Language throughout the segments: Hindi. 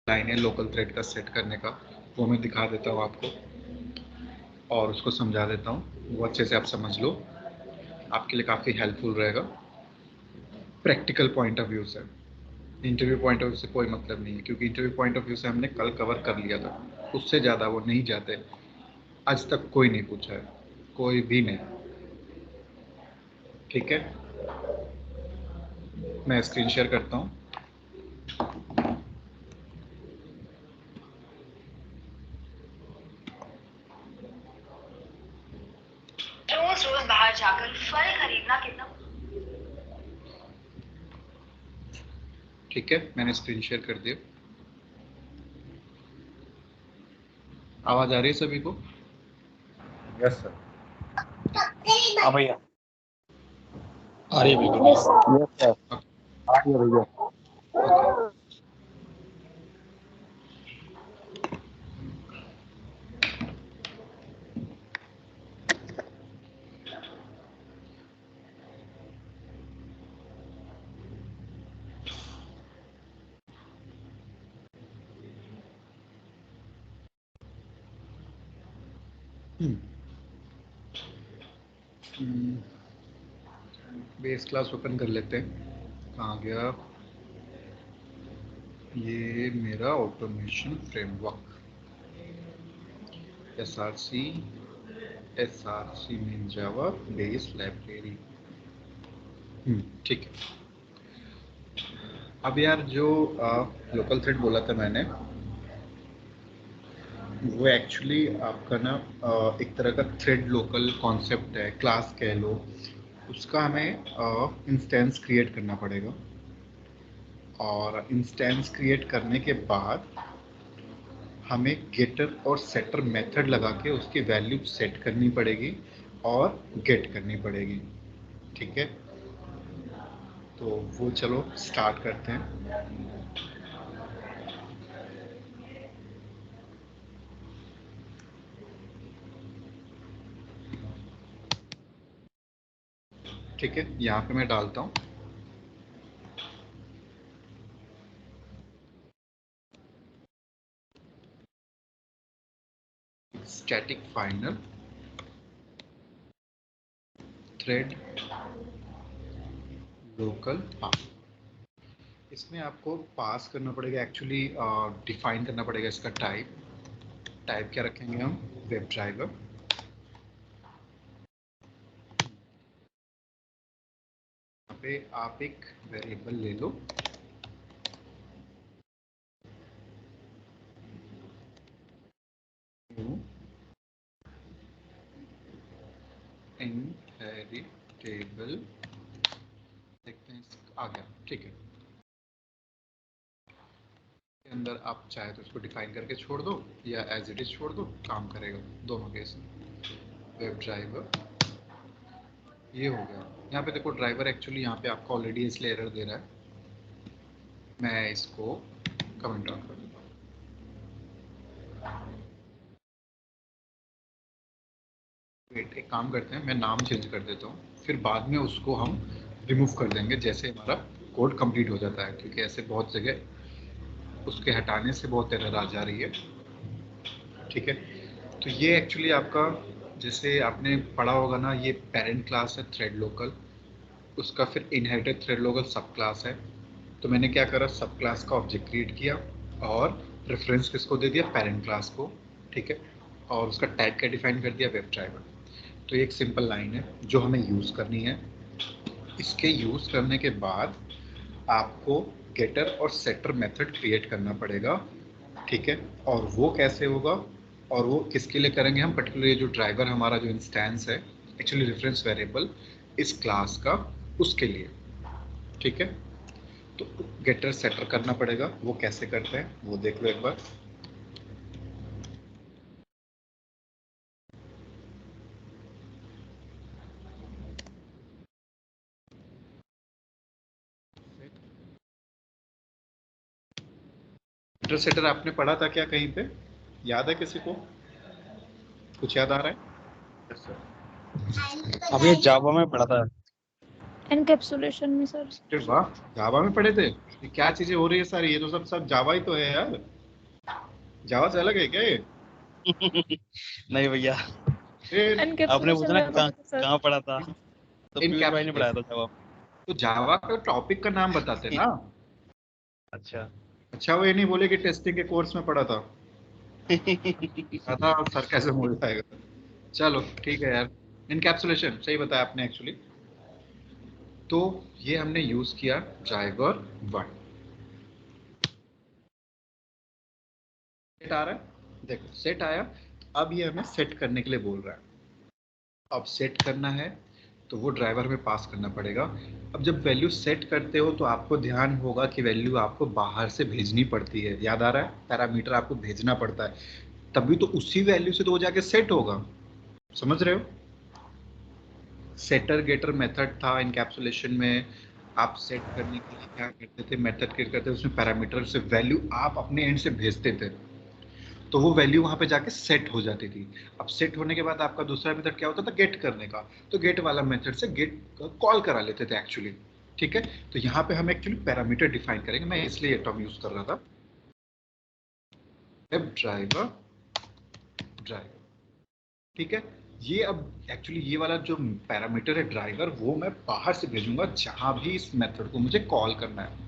लाइन है लोकल थ्रेड का सेट करने का, वो मैं दिखा देता हूँ आपको और उसको समझा देता हूँ, वो अच्छे से आप समझ लो, आपके लिए काफ़ी हेल्पफुल रहेगा प्रैक्टिकल पॉइंट ऑफ व्यू से। इंटरव्यू पॉइंट ऑफ व्यू से कोई मतलब नहीं है, क्योंकि इंटरव्यू पॉइंट ऑफ व्यू से हमने कल कवर कर लिया था, उससे ज़्यादा वो नहीं जाते। आज तक कोई नहीं पूछा है, कोई भी नहीं। ठीक है, मैं स्क्रीन शेयर करता हूँ। रोज रोज बाहर जाकर फल खरीदना कितना। ठीक है, मैंने स्क्रीन शेयर कर दिया। आवाज़ आ रही है सभी को? Yes sir. हाँ भैया आ रही है बिल्कुल। यस सर आ रही है भैया। ओके, बेस क्लास ओपन कर लेते हैं। कहाँ गया ये मेरा ऑटोमेशन फ्रेमवर्क, एसआरसी मीन जावा बेस लाइब्रेरी। ठीक है। अब यार जो लोकल थ्रेड बोला था मैंने, वो एक्चुअली आपका ना एक तरह का थ्रेड लोकल कॉन्सेप्ट है, क्लास कह लो उसका। हमें इंस्टेंस क्रिएट करना पड़ेगा, और इंस्टेंस क्रिएट करने के बाद हमें गेटर और सेटर मेथड लगा के उसकी वैल्यू सेट करनी पड़ेगी और गेट करनी पड़ेगी। ठीक है, तो वो चलो स्टार्ट करते हैं। ठीक है, यहाँ पे मैं डालता हूँ स्टैटिक फाइनल थ्रेड लोकल पास। इसमें आपको पास करना पड़ेगा, एक्चुअली डिफाइन करना पड़ेगा इसका टाइप। टाइप क्या रखेंगे हम? Web driver. यहाँ पे आप एक वेरिएबल ले लो, इनहेरिटेबल, देखते हैं आ गया। ठीक है, के अंदर आप चाहे तो इसको डिफाइन करके छोड़ दो या एज इट इज छोड़ दो, काम करेगा दोनों केस में। वेब ड्राइवर ये हो गया। यहाँ पे देखो ड्राइवर एक्चुअली यहाँ पे आपको ऑलरेडी इसलिए एरर दे रहा है, मैं इसको कमेंट आउट कर दूंगा। वेट, एक काम करते हैं, मैं नाम चेंज कर देता हूँ, फिर बाद में उसको हम रिमूव कर देंगे जैसे हमारा कोड कंप्लीट हो जाता है, क्योंकि ऐसे बहुत जगह उसके हटाने से बहुत एरर आ जा रही है। ठीक है, तो ये एक्चुअली आपका, जैसे आपने पढ़ा होगा ना, ये पेरेंट क्लास है थ्रेड लोकल, उसका फिर इनहेरिटेड थ्रेड लोकल सब क्लास है। तो मैंने क्या करा, सब क्लास का ऑब्जेक्ट क्रिएट किया और रेफरेंस किसको दे दिया? पेरेंट क्लास को। ठीक है, और उसका टैग क्या डिफाइन कर दिया? Web driver. तो ये एक सिंपल लाइन है जो हमें यूज़ करनी है। इसके यूज़ करने के बाद आपको गेटर और सेटर मेथड क्रिएट करना पड़ेगा। ठीक है, और वो कैसे होगा और वो किसके लिए करेंगे हम? पर्टिकुलर ये जो ड्राइवर हमारा जो इंस्टेंस है, एक्चुअली रेफरेंस वेरिएबल इस क्लास का, उसके लिए। ठीक है, तो गेटर सेटर करना पड़ेगा, वो कैसे करते हैं वो देख लो एक बार। गेटर सेटर आपने पढ़ा था क्या कहीं पे? याद है किसी को? कुछ याद आ रहा है? Yes sir. अब ये जावा में पढ़ा था। एनकैप्सुलेशन में सर। अरे वाह, जावा में पढ़े थे? ये क्या चीजें हो रही है सारी, ये तो सब सब जावा ही तो है यार। जावा से अलग है क्या ये? नहीं भैया, फिर आपने पूछा ना एनकैप्सुलेशन कहाँ पढ़ा था, तो पीयूष भाई ने पढ़ाया था जवाब। तो जावा का टॉपिक का नाम बताते ना। अच्छा। अच्छा वो ये नहीं बोले कि टेस्टिंग के कोर्स में पढ़ा था। ज्यादा सरकाज़म हो जाएगा। चलो ठीक है यार, इनकैप्सुलेशन सही बताया आपने एक्चुअली। तो ये हमने यूज किया ड्राइवर 1। सेट आ रहा है, देखो सेट आया। अब ये हमें सेट करने के लिए बोल रहा है। अब सेट करना है तो वो ड्राइवर में पास करना पड़ेगा। अब जब वैल्यू सेट करते हो तो आपको ध्यान होगा कि वैल्यू आपको बाहर से भेजनी पड़ती है, याद आ रहा है, पैरामीटर आपको भेजना पड़ता है, तभी तो उसी वैल्यू से तो वो जाके सेट होगा। समझ रहे हो? सेटर गेटर मेथड था इनकैप्सुलेशन में। आप सेट करने के लिए क्या करते थे, मेथड क्रिएट करते थे, उसमें पैरामीटर से वैल्यू आप अपने एंड से भेजते थे, तो वो वैल्यू वहां पे जाके सेट हो जाती थी। अब सेट होने के बाद आपका दूसरा मेथड क्या होता था, गेट करने का। तो गेट वाला मेथड से गेट कॉल करा लेते थे एक्चुअली। ठीक है, तो यहाँ पे हम एक्चुअली पैरामीटर डिफाइन करेंगे, मैं इसलिए ये टर्म यूज कर रहा था, वेब ड्राइवर ड्राइवर। ठीक है, ये अब एक्चुअली ये वाला जो पैरामीटर है ड्राइवर, वो मैं बाहर से भेजूंगा जहां भी इस मेथड को मुझे कॉल करना है,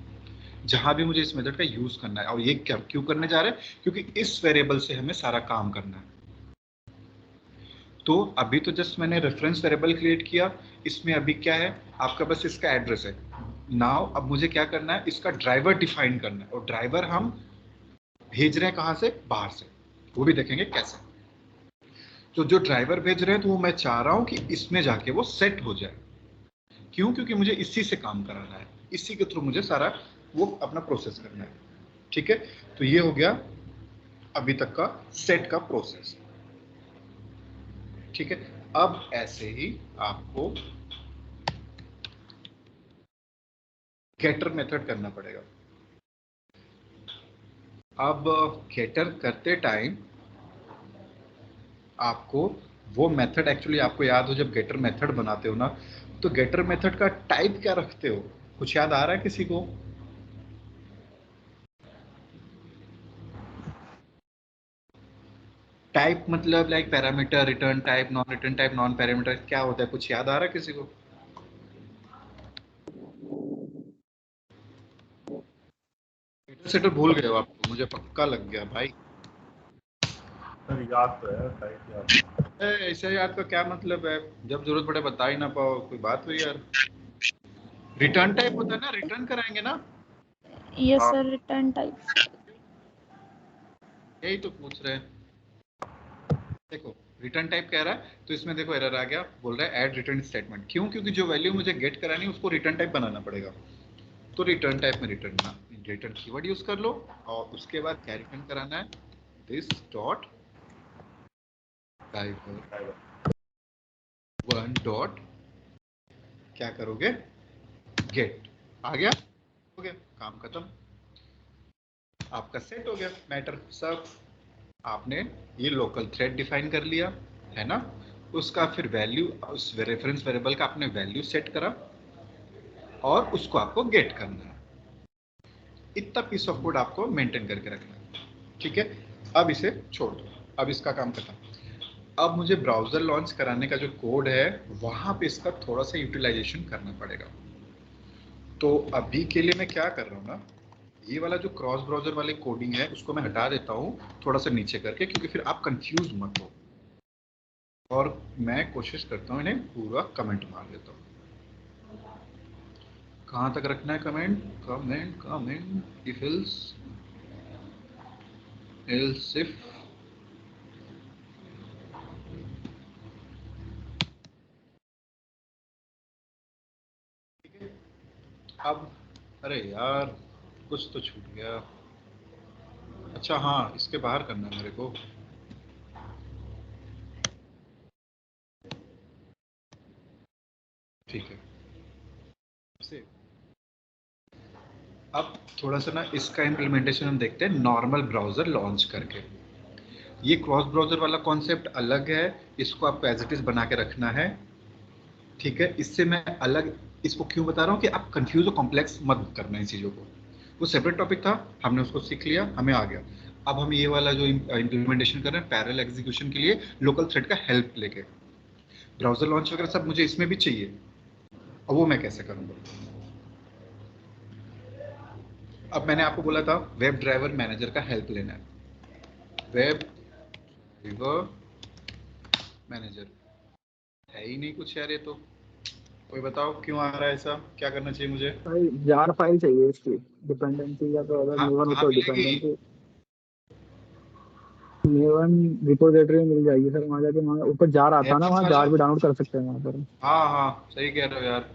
जहां भी मुझे इस मेथड का यूज करना है। और ये क्या क्यों करने जा रहे हैं, क्योंकि इस वेरिएबल से हमें सारा काम करना है। तो अभी तो जस्ट मैंने रेफरेंस वेरिएबल क्रिएट किया, इसमें अभी क्या है आपका, बस इसका एड्रेस है। नाउ अब मुझे क्या करना है, इसका ड्राइवर डिफाइन करना है, और ड्राइवर हम भेज रहे हैं कहां से, बाहर से, वो भी देखेंगे कैसे। तो जो ड्राइवर भेज रहे हैं तो वो मैं चाह रहा हूं कि इसमें जाके वो सेट हो जाए। क्यों? क्योंकि मुझे इसी से काम कराना है, इसी के थ्रू मुझे सारा वो अपना प्रोसेस करना है। ठीक है, तो ये हो गया अभी तक का सेट का प्रोसेस। ठीक है, अब ऐसे ही आपको गेटर मेथड करना पड़ेगा। अब गेटर करते टाइम आपको वो मेथड, एक्चुअली आपको याद हो जब गेटर मेथड बनाते हो ना, तो गेटर मेथड का टाइप क्या रखते हो, कुछ याद आ रहा है किसी को? टाइप मतलब like parameter, return type, non return type, non parameter, क्या होता है, कुछ याद आ रहा है किसी को? सेटर भूल गए हो आप, मुझे पक्का लग गया भाई। सर याद तो है, टाइप याद। ऐसे याद का क्या मतलब है, जब जरूरत पड़े बता ही ना पाओ, कोई बात हुई यार। रिटर्न टाइप होता है ना, रिटर्न कराएंगे ना। Yes sir, return type. यही तो पूछ रहे हैं। देखो रिटर्न टाइप कह रहा है, तो इसमें देखो एरर आ गया, बोल रहा है ऐड रिटर्न स्टेटमेंट। क्यों? क्योंकि जो वैल्यू मुझे गेट करानी है उसको रिटर्न टाइप बनाना पड़ेगा। तो रिटर्न टाइप में रिटर्न कीवर्ड यूज कर लो, और उसके बाद क्या रिटर्न कराना है, this dot driver one dot, क्या करोगे, गेट। आ गया, हो गया, काम खत्म, आपका सेट हो गया मैटर सब। आपने ये लोकल थ्रेड डिफाइन कर लिया है ना, उसका फिर वैल्यू, उस रेफरेंस वेरिएबल का आपने वैल्यू सेट करा, और उसको आपको गेट करना है। इतना पीस ऑफ कोड आपको मेंटेन करके रखना है। ठीक है, अब इसे छोड़ दो, अब इसका काम खत्म। अब मुझे ब्राउजर लॉन्च कराने का जो कोड है वहां पे इसका थोड़ा सा यूटिलाइजेशन करना पड़ेगा। तो अभी के लिए मैं क्या कर रहा हूँ ना, ये वाला जो क्रॉस ब्राउजर वाली कोडिंग है उसको मैं हटा देता हूँ थोड़ा सा नीचे करके, क्योंकि फिर आप कंफ्यूज मत हो। और मैं कोशिश करता हूँ इन्हें पूरा कमेंट मार देता हूँ। कहाँ तक रखना है comment, comment comment, if else, else if, ठीक है। अब अरे यार कुछ तो छूट गया। अच्छा हाँ, इसके बाहर करना है मेरे को। ठीक है, से अब थोड़ा सा ना इसका इम्प्लीमेंटेशन हम देखते हैं नॉर्मल ब्राउजर लॉन्च करके। ये क्रॉस ब्राउजर वाला कॉन्सेप्ट अलग है, इसको आपको एज इट इज बना के रखना है। ठीक है, इससे मैं अलग इसको क्यों बता रहा हूँ कि आप कंफ्यूज और कॉम्प्लेक्स मत करना इन चीज़ों को। वो सेपरेट टॉपिक था, हमने उसको सीख लिया, हमें आ गया। अब हम ये वाला जो इम्प्लीमेंटेशन कर रहे हैं पैरेलल एग्जीक्यूशन के लिए लोकल थ्रेड का हेल्प लेके, ब्राउजर लॉन्च वगैरह सब मुझे इसमें भी चाहिए। अब वो मैं कैसे करूँगा? अब मैंने आपको बोला था वेब ड्राइवर मैनेजर का हेल्प लेना है। वेब ड्राइवर मैनेजर है ही नहीं कुछ यार, ये तो कोई बताओ क्यों आ रहा है ऐसा, क्या करना चाहिए मुझे? भाई जार फाइल चाहिए इसकी डिपेंडेंसी, या तो अगर हाँ, मेवन कहाँ ऊपर मिलेगी? डिपेंडेंसी मेवन रिपोजिटरी में मिल जाएगी सर। वहाँ जाके वहाँ ऊपर जार आता है ना, एप्स वहाँ वाला? जार भी डाउनलोड कर सकते हैं वहाँ पर। हाँ हाँ सही कह रहे हो यार।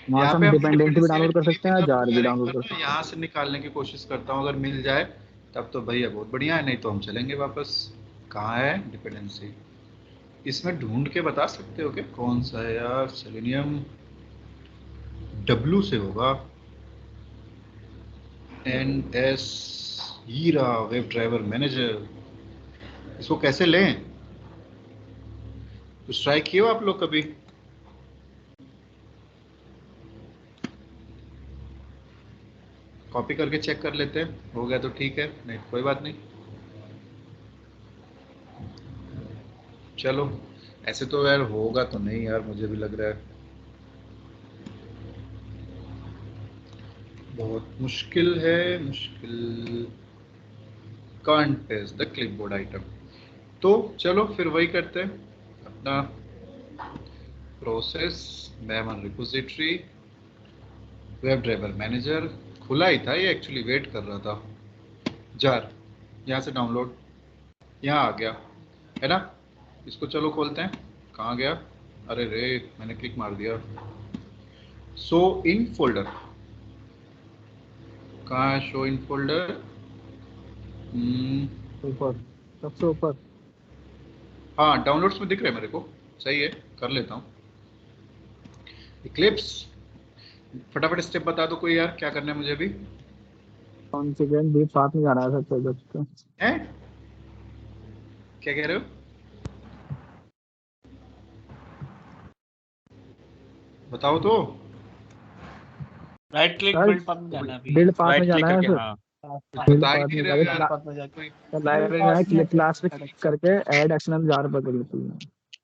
वहाँ यहाँ से पे हम हमको डिपेंडेंसी भी डिपेंडेंसी डाउनलोड ऐड कर मिली सकते थी हैं, तब जार भी यार, एक डाउनलोड बार कर ना सकते यहाँ से निकालने की कोशिश करता हूँ, अगर मिल जाए तब तो भैया बहुत बढ़िया है, नहीं तो हम चलेंगे वापस। कहाँ है डिपेंडेंसी? इसमें ढूंढ के बता सकते हो क्या कौन सा है यार? सेलेनियम डब्लू से होगा। NS हीरा वेब ड्राइवर मैनेजर, इसको कैसे लें? कुछ ट्राई किए हो आप लोग कभी? कॉपी करके चेक कर लेते हैं, हो गया तो ठीक है, नहीं तो कोई बात नहीं। चलो, ऐसे तो यार होगा तो नहीं यार, मुझे भी लग रहा है बहुत मुश्किल है, मुश्किल। Can't paste the clipboard item. तो चलो फिर वही करते हैं अपना process, Memon repository, web driver manager खुला ही था ये, एक्चुअली वेट कर रहा था। जार यहाँ से डाउनलोड, यहाँ आ गया है ना, इसको चलो खोलते हैं। कहाँ गया? अरे रे मैंने क्लिक मार दिया। शो इन फोल्डर, कहाँ है शो इन फोल्डर? हैं ऊपर, सबसे ऊपर। हाँ डाउनलोड्स में दिख रहा है मेरे को, सही है, कर लेता हूँ। इक्लिप्स, फटाफट स्टेप बता दो कोई यार, क्या करना है मुझे अभी? कॉन्फ़िगरेशन भी साथ में जाना है सर प्रोजेक्ट का। हैं? क्या कह रहे हो? बताओ तो। Right click sir build path में जाना है अभी, बिल्ड पाथ में राइट क्लिक जाना है करके। सर। हाँ बिल्ड बता ही पाथ नहीं में रहे हो जाके यार। पाथ में जाके लाइब्रेरी में जाके क्लास पे क्लिक करके ऐड एक्सटर्नल जार पर कर लेते हैं।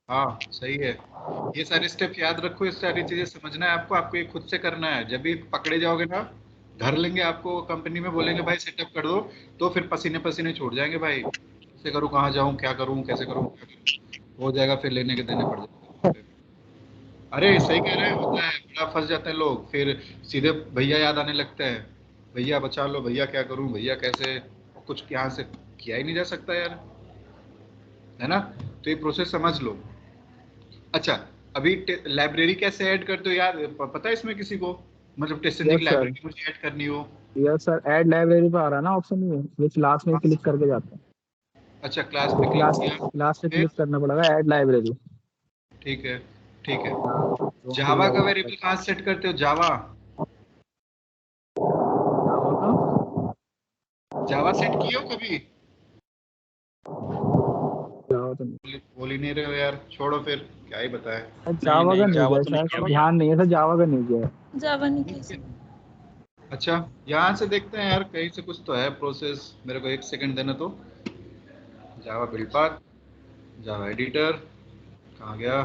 हाँ सही है, ये सारे स्टेप याद रखो, ये सारी चीजें समझना है आपको, आपको ये खुद से करना है। जब भी पकड़े जाओगे ना, धर लेंगे आपको कंपनी में, बोलेंगे भाई सेटअप कर दो, तो फिर पसीने पसीने छूट जाएंगे भाई, कैसे करूँ, कहाँ जाऊँ, क्या करूँ, कैसे करूँ, क्या करूँ, हो जाएगा फिर लेने के देने पड़ जाएंगे। अरे सही कह रहे हैं, होता है, बड़ा फंस जाते हैं लोग, फिर सीधे भैया याद आने लगते हैं, भैया बचा लो, भैया क्या करूँ, भैया कैसे, कुछ यहाँ से किया ही नहीं जा सकता यार, है ना? तो ये प्रोसेस समझ लो। अच्छा, अभी लाइब्रेरी कैसे ऐड करते हो यार, पता है इसमें किसी को? मतलब टेस्ट की यस सर, लाइब्रेरी मुझे ऐड करनी हो। यस सर, ऐड लाइब्रेरी पे आ रहा है ना ऑप्शन, ये क्लास में क्लिक करके जाते हैं। अच्छा क्लास ये पे क्लिक क्लास किया, क्लास पे फिर क्लिक करना पड़ेगा, ऐड लाइब्रेरी। ठीक है, ठीक है। हाँ तो फिर जावा का जावा वेरिएबल कहाँ सेट करते हो? जावा, का जावा सेट किए हो कभी? जावा तो नहीं, बोल ही नहीं रहे हो यार, छोड़ो फिर, क्या ही बताएं। नहीं जावा का नहीं, नहीं जावा किया तो नहीं सर, किया भैया। ध्यान नहीं है सर, जावा का नहीं किया है। जावा नहीं कैसे? अच्छा, यहाँ से देखते हैं यार, कहीं से कुछ तो है प्रोसेस, मेरे को एक सेकंड देना तो। जावा बिल्ड पाथ, जावा एडिटर, कहाँ गया?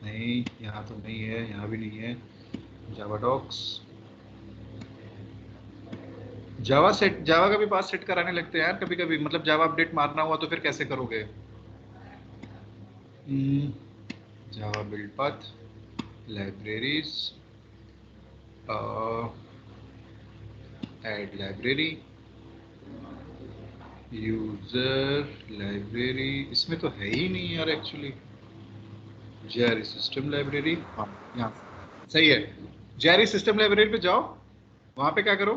नहीं, यहाँ तो नहीं है, यहाँ भी नहीं है। जावा डॉक्स, जावा सेट, जावा का भी पास सेट कराने लगते हैं यार कभी कभी, मतलब जावा अपडेट मारना हुआ तो फिर कैसे करोगे? Java build path, libraries, add library, user library, इसमें तो है ही नहीं यार एक्चुअली। जेआरई सिस्टम लाइब्रेरी, हाँ यहाँ सही है। जेआरई सिस्टम लाइब्रेरी पे जाओ, वहाँ पे क्या करो,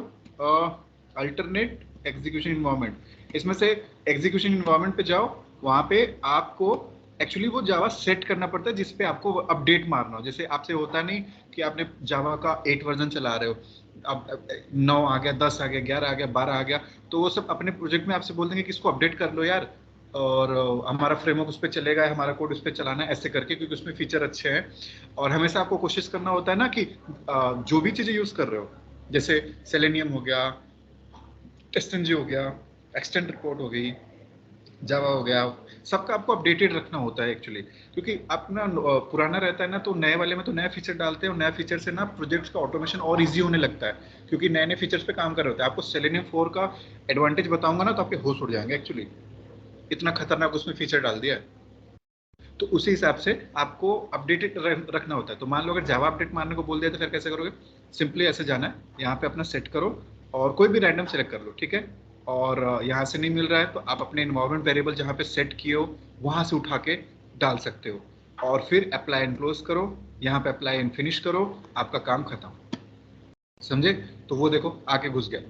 अल्टरनेट एग्जीक्यूशन इन्वायरमेंट, इसमें से एग्जीक्यूशन इन्वायरमेंट पे जाओ, वहाँ पे आपको एक्चुअली वो जावा सेट करना पड़ता है जिसपे आपको अपडेट मारना हो। जैसे आपसे होता नहीं कि आपने जावा का 8 वर्जन चला रहे हो, अब 9 आ गया, 10 आ गया, 11 आ गया, 12 आ गया, तो वो सब अपने प्रोजेक्ट में आपसे बोल देंगे कि इसको अपडेट कर लो यार, और हमारा फ्रेमवर्क उस पर चलेगा, हमारा कोड उस पर चलाना है, ऐसे करके, क्योंकि उसमें फीचर अच्छे हैं। और हमेशा आपको कोशिश करना होता है ना कि जो भी चीज़ें यूज़ कर रहे हो, जैसे सेलेनियम हो गया, टेस्टनजी हो गया, एक्सटेंड रिपोर्ट हो गई, जावा हो गया, सबका आपको अपडेटेड रखना होता है एक्चुअली, क्योंकि अपना पुराना रहता है ना, तो नए वाले में तो नया फीचर डालते हैं और नया फीचर से ना प्रोजेक्ट्स का ऑटोमेशन और इजी होने लगता है, क्योंकि नए नए फीचर्स पे काम कर रहे होते हैं। आपको सेलेनियम 4 का एडवांटेज बताऊंगा ना तो आपके होश उड़ जाएंगे एक्चुअली, इतना खतरनाक उसमें फीचर डाल दिया है। तो उसी हिसाब से आपको अपडेटेड रखना होता है। तो मान लो अगर जावा अपडेट मारने को बोल दिया तो फिर कैसे करोगे? सिंपली ऐसे जाना है, यहाँ पे अपना सेट करो और कोई भी रैंडम सेलेक्ट कर लो, ठीक है। और यहाँ से नहीं मिल रहा है तो आप अपने इन्वायरमेंट वेरिएबल जहाँ पे सेट किए हो वहाँ से उठा के डाल सकते हो, और फिर अप्लाई एंड क्लोज करो, यहाँ पे अप्लाई एंड फिनिश करो, आपका काम खत्म। समझे? तो वो देखो आके घुस गया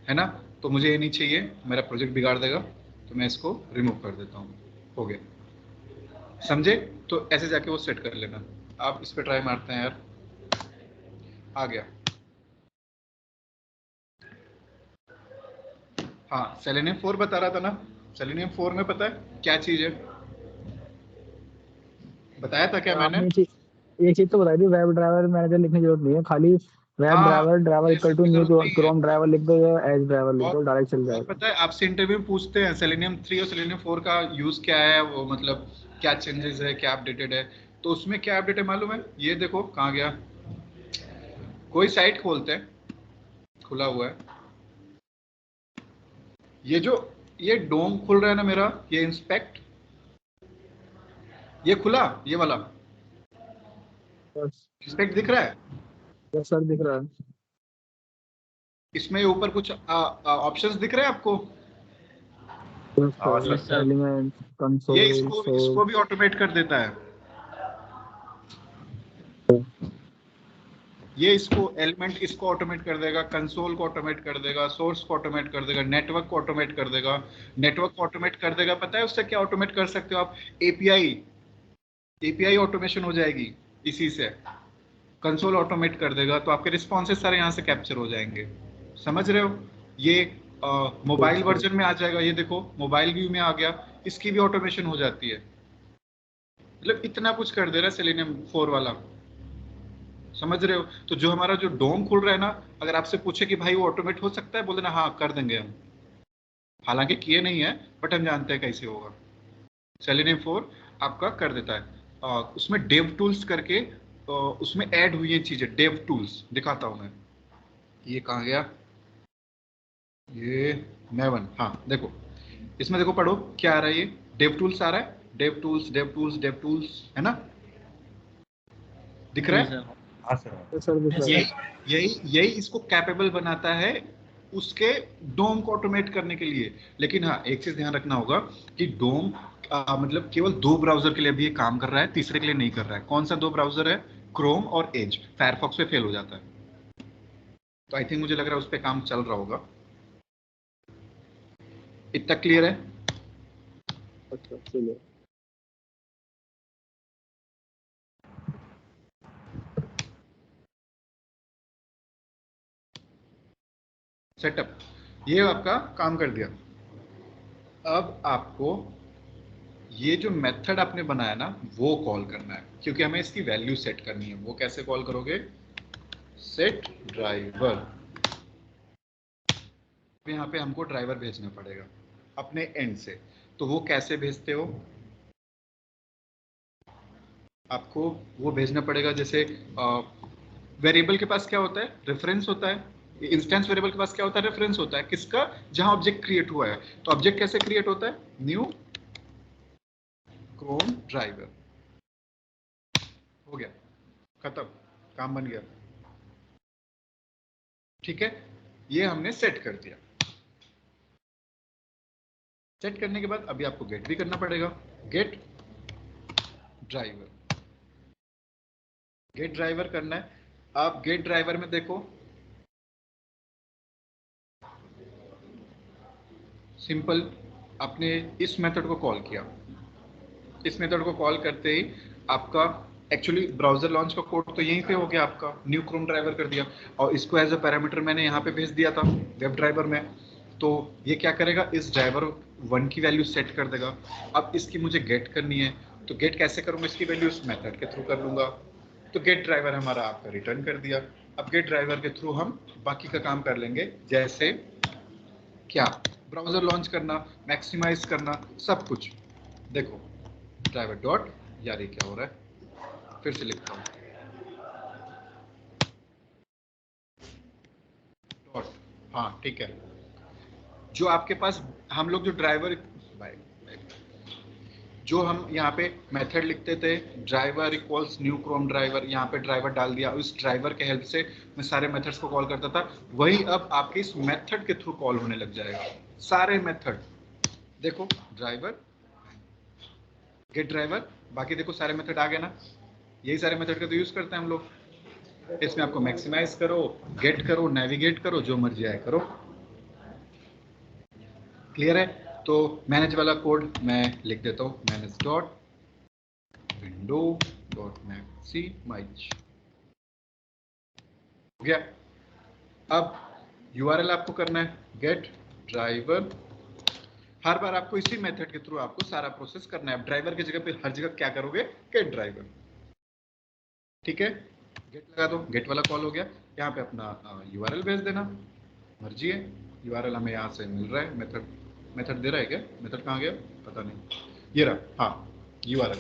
है ना, तो मुझे ये नहीं चाहिए, मेरा प्रोजेक्ट बिगाड़ देगा, तो मैं इसको रिमूव कर देता हूँ। हो गया, समझे? तो ऐसे जाके वो सेट कर लेना। आप इस पे ट्राई मारते हैं यार, आ गया। हाँ, सेलेनियम 4 बता रहा था ना, सेलेनियम 4 में पता है क्या चीज है? बताया था क्या मैंने? आपने एक चीज तो बताई थी, वेब ड्राइवर मैनेजर लिखने की जरूरत नहीं है, खाली वेब हाँ, ड्राइवर ये इक्वल सब टू की न्यू जरूरत नहीं है। क्रोम ड्राइवर लिख दो या एज ड्राइवर लिख दो, डायरेक्ट चल और जाएगा। पता है आपसे इंटरव्यू में पूछते हैं सेलेनियम 3 और सेलेनियम 4 का यूज क्या है, वो मतलब क्या चेंजेस है, क्या अपडेटेड है। तो उसमें क्या अपडेट है मालूम है? ये देखो कहाँ गया, कोई साइट खोलते हैं, खुला हुआ है, ये डोम खुल रहा है ना मेरा, ये इंस्पेक्ट, ये खुला, ये वाला बस इंस्पेक्ट दिख रहा है। बस सर दिख रहा है। इसमें ऊपर कुछ ऑप्शंस दिख रहे हैं आपको? आवाज बस एलिमेंट ये कंसोल इसको भी ऑटोमेट कर देता है। ये इसको एलिमेंट इसको ऑटोमेट कर देगा, कंसोल को ऑटोमेट कर देगा, सोर्स को ऑटोमेट कर देगा, नेटवर्क को ऑटोमेट कर देगा। नेटवर्क को ऑटोमेट कर देगा, पता है उससे क्या ऑटोमेट कर सकते हो आप? एपीआई ऑटोमेशन हो जाएगी इसी से। कंसोल ऑटोमेट कर देगा तो आपके रिस्पॉन्सेस सारे यहाँ से कैप्चर हो जाएंगे। समझ रहे हो? ये मोबाइल वर्जन में आ जाएगा, ये देखो मोबाइल व्यू में आ गया, इसकी भी ऑटोमेशन हो जाती है। मतलब इतना कुछ कर दे रहा है सेलेनियम 4 वाला, समझ रहे हो? तो जो हमारा जो डोम खुल रहा है ना, अगर आपसे पूछे कि भाई वो ऑटोमेट हो सकता है, बोल देना हाँ कर देंगे हम। हालांकि किए नहीं है बट हम जानते हैं कैसे होगा। सेलेनियम 4 आपका कर देता है। उसमें डेव टूल्स करके उसमें ऐड हुई है चीजें, डेव टूल्स दिखाता हूं मैं। ये कहाँ गया? ये मैवन, हाँ देखो इसमें देखो, पढ़ो क्या आ रहा है, ये डेव टूल्स आ रहा है, dev tools dev tools dev tools, है ना? दिख रहा है? हाँ सर। सर दिख रहा है। यही इसको कैपेबल बनाता है उसके डोम को ऑटोमेट करने के लिए। लेकिन हाँ, एक चीज ध्यान रखना होगा कि डोम मतलब केवल 2 ब्राउजर के लिए भी ये काम कर रहा है, तीसरे के लिए नहीं कर रहा है। कौन सा 2 ब्राउजर है? क्रोम और एज। फायरफॉक्स पे फेल हो जाता है। तो आई थिंक मुझे लग रहा है उस पर काम चल रहा होगा। इतना क्लियर है? अच्छा चलिए। सेटअप ये आपका काम कर दिया। अब आपको ये जो मेथड आपने बनाया ना वो कॉल करना है, क्योंकि हमें इसकी वैल्यू सेट करनी है। वो कैसे कॉल करोगे? सेट ड्राइवर, यहाँ पे हमको ड्राइवर भेजना पड़ेगा अपने एंड से। तो वो कैसे भेजते हो? आपको वो भेजना पड़ेगा जैसे वेरिएबल के पास क्या होता है? रेफरेंस होता है। इंस्टेंस वेरिएबल के पास क्या होता है? रेफरेंस होता है। किसका? जहां ऑब्जेक्ट क्रिएट हुआ है। तो ऑब्जेक्ट कैसे क्रिएट होता है? New Chrome driver. हो गया, खत्म, काम बन गया। ठीक है, ये हमने सेट कर दिया। सेट करने के बाद अभी आपको गेट भी करना पड़ेगा। गेट ड्राइवर, गेट ड्राइवर करना है। आप गेट ड्राइवर में देखो, सिंपल आपने इस मेथड को कॉल किया। इस मेथड को कॉल करते ही आपका एक्चुअली ब्राउजर लॉन्च का कोड तो यहीं पे हो गया, आपका न्यू क्रोम ड्राइवर कर दिया, और इसको एज अ पैरामीटर मैंने यहाँ पे भेज दिया था वेब ड्राइवर में। तो ये क्या करेगा? इस ड्राइवर 1 की वैल्यू सेट कर देगा। अब इसकी मुझे गेट करनी है, तो गेट कैसे करूँगा? इसकी वैल्यू इस मेथड के थ्रू कर लूँगा। तो गेट ड्राइवर हमारा आपका रिटर्न कर दिया। अब गेट ड्राइवर के थ्रू हम बाकी का काम कर लेंगे, जैसे क्या? ब्राउजर लॉन्च करना, मैक्सिमाइज करना, सब कुछ। देखो ड्राइवर डॉट, यार ये क्या हो रहा है, फिर से लिखता हूँ डॉट। हाँ ठीक है, जो आपके पास हम लोग जो ड्राइवर बाय जो हम यहाँ पे मेथड लिखते थे, driver equals new Chrome driver, यहाँ पे ड्राइवर डाल दिया, उस ड्राइवर के हेल्प से मैं सारे मेथड्स को कॉल करता था, वही अब आपके इस मेथड के थ्रू कॉल होने लग जाएगा सारे मेथड। देखो ड्राइवर, गेट ड्राइवर, बाकी देखो सारे मेथड आ गए ना, यही सारे मेथड का तो यूज करते हैं हम लोग। इसमें आपको मैक्सिमाइज करो, गेट करो, नेविगेट करो, जो मर्जी आए करो। क्लियर है? तो मैनेज वाला कोड मैं लिख देता हूँ, manage dot window dot maximise, हो गया। अब यूआरएल आपको करना है गेट ड्राइवर, हर बार आपको इसी मेथड के थ्रू आपको सारा प्रोसेस करना है। ड्राइवर की जगह पे हर जगह क्या करोगे, गेट ड्राइवर, ठीक है। गेट लगा दो, गेट वाला कॉल हो गया, यहाँ पे अपना यूआरएल भेज देना, मर्जी है। यूआरएल हमें यहाँ से मिल रहा है, मेथड मेथड दे रहा है क्या, मेथड कहाँ गया पता नहीं, ये रहा, हाँ यूआरएल।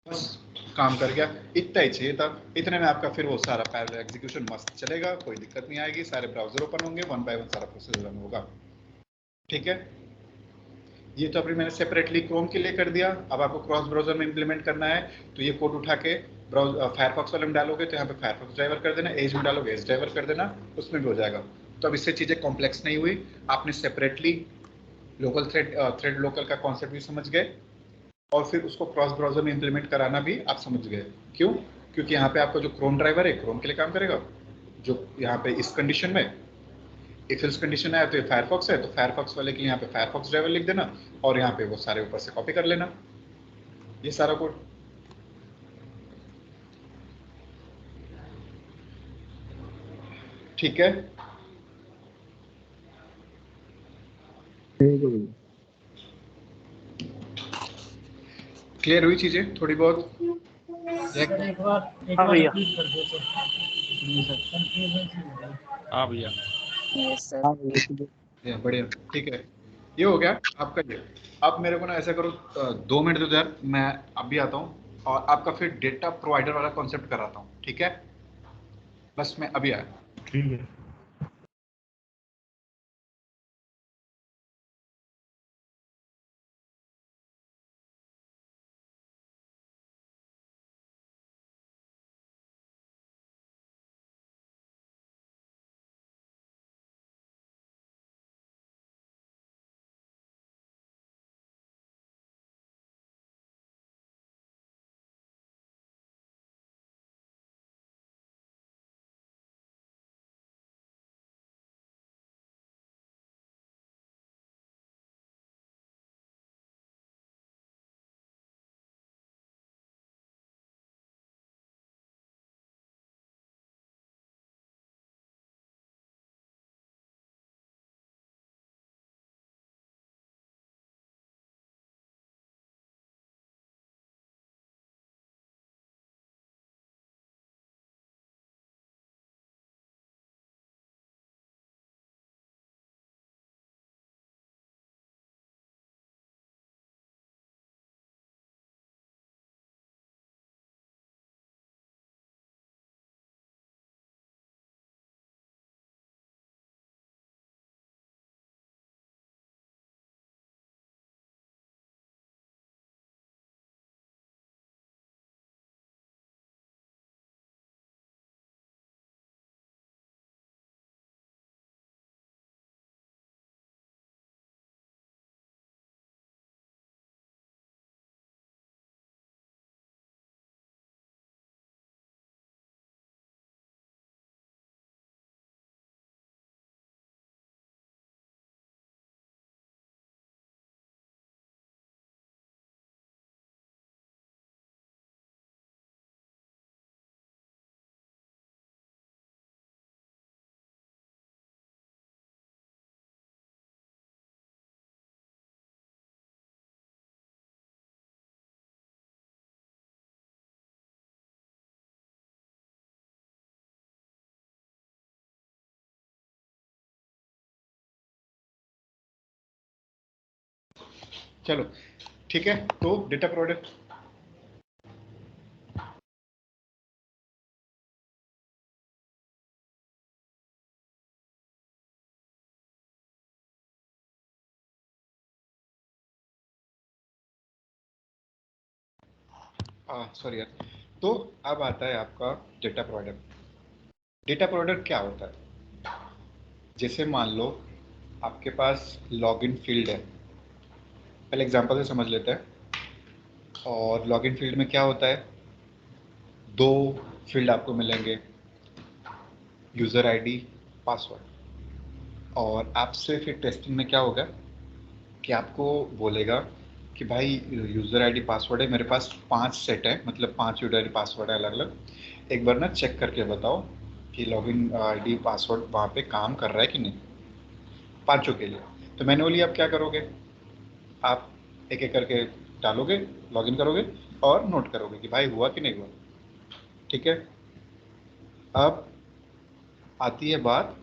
बस काम कर गया, इतना ही चाहिए था। इतने में आपका फिर वो सारा पैरेलल एग्जीक्यूशन मस्त चलेगा, कोई दिक्कत नहीं आएगी, सारे ब्राउजर ओपन होंगे, वन बाय वन सारा प्रोसेस रन होगा। ठीक है, ये तो अभी मैंने सेपरेटली क्रोम के लिए कर दिया। अब आपको क्रॉस ब्राउजर में इंप्लीमेंट करना है तो ये कोड उठा के फायरफॉक्स वाले में डालोगे तो यहाँ पे फायरफॉक्स ड्राइवर कर देना, एज में डालोगे एज ड्राइवर कर देना, उसमें भी हो जाएगा। तो अब इससे चीज़ें कॉम्प्लेक्स नहीं हुई, आपने सेपरेटली लोकल थ्रेड लोकल का कॉन्सेप्ट भी समझ गए, और फिर उसको क्रॉस ब्राउजर में इंप्लीमेंट कराना भी आप समझ गए। क्यों? क्योंकि यहाँ पे आपका जो क्रोम ड्राइवर है क्रोम के लिए काम करेगा, जो यहाँ पे इस कंडीशन में इफ एल्स कंडीशन है तो ये फायरफॉक्स है, तो फायरफॉक्स वाले के लिए यहाँ पे फायरफॉक्स ड्राइवर लिख देना, और यहाँ पे वो सारे ऊपर से कॉपी कर लेना, ये सारा कोड। ठीक है, ठीक है भैया। क्लियर हुई चीजें थोड़ी बहुत? हाँ भैया। हाँ भैया। Yes sir. हाँ भैया। बढ़िया, ठीक है, ये हो गया आपका ये। अब मेरे को ना ऐसा करो, 2 मिनट दो यार, मैं अभी आता हूँ और आपका फिर डेटा प्रोवाइडर वाला कॉन्सेप्ट कराता हूँ, ठीक है? बस मैं अभी आया। ठीक है। चलो ठीक है, तो डेटा प्रोवाइडर सॉरी यार। तो अब आता है आपका डेटा प्रोवाइडर। डेटा प्रोवाइडर क्या होता है? जैसे मान लो आपके पास लॉगिन फील्ड है, पहले एग्जांपल से समझ लेते हैं। और लॉगिन फील्ड में क्या होता है, दो फील्ड आपको मिलेंगे, यूज़र आईडी, पासवर्ड। और आपसे फिर टेस्टिंग में क्या होगा कि आपको बोलेगा कि भाई यूज़र आईडी पासवर्ड है, मेरे पास 5 सेट है, मतलब 5 यूज़र आईडी पासवर्ड है अलग अलग। एक बार ना चेक करके बताओ कि लॉगिन आईडी पासवर्ड वहाँ पे काम कर रहा है कि नहीं, पांचों के लिए। तो मैनुअली आप क्या करोगे, आप एक एक करके डालोगे, लॉगिन करोगे और नोट करोगे कि भाई हुआ कि नहीं हुआ। ठीक है, अब आती है बात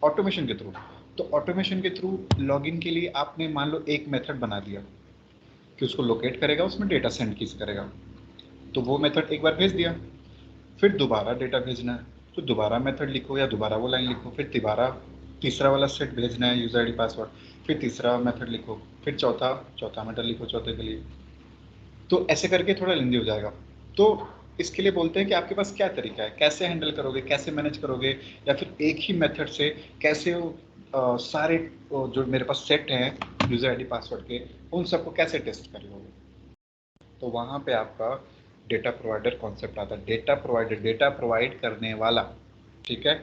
ऑटोमेशन के थ्रू। तो ऑटोमेशन के थ्रू लॉगिन के लिए आपने मान लो एक मेथड बना दिया कि उसको लोकेट करेगा, उसमें डेटा सेंड किस करेगा। तो वो मेथड एक बार भेज दिया, फिर दोबारा डेटा भेजना है तो दोबारा मेथड लिखो या दोबारा वो लाइन लिखो, फिर दोबारा तीसरा वाला सेट भेजना है यूज़र आईडी पासवर्ड, फिर तीसरा मेथड लिखो, फिर चौथा चौथा मेथड लिखो चौथे के लिए। तो ऐसे करके थोड़ा लेंदी हो जाएगा। तो इसके लिए बोलते हैं कि आपके पास क्या तरीका है, कैसे हैंडल करोगे, कैसे मैनेज करोगे, या फिर एक ही मेथड से कैसे सारे जो मेरे पास सेट हैं यूज़र आईडी पासवर्ड के, उन सबको कैसे टेस्ट कर लोगे। तो वहाँ पे आपका डेटा प्रोवाइडर कॉन्सेप्ट आता है। डेटा प्रोवाइडर, डेटा प्रोवाइड करने वाला, ठीक है,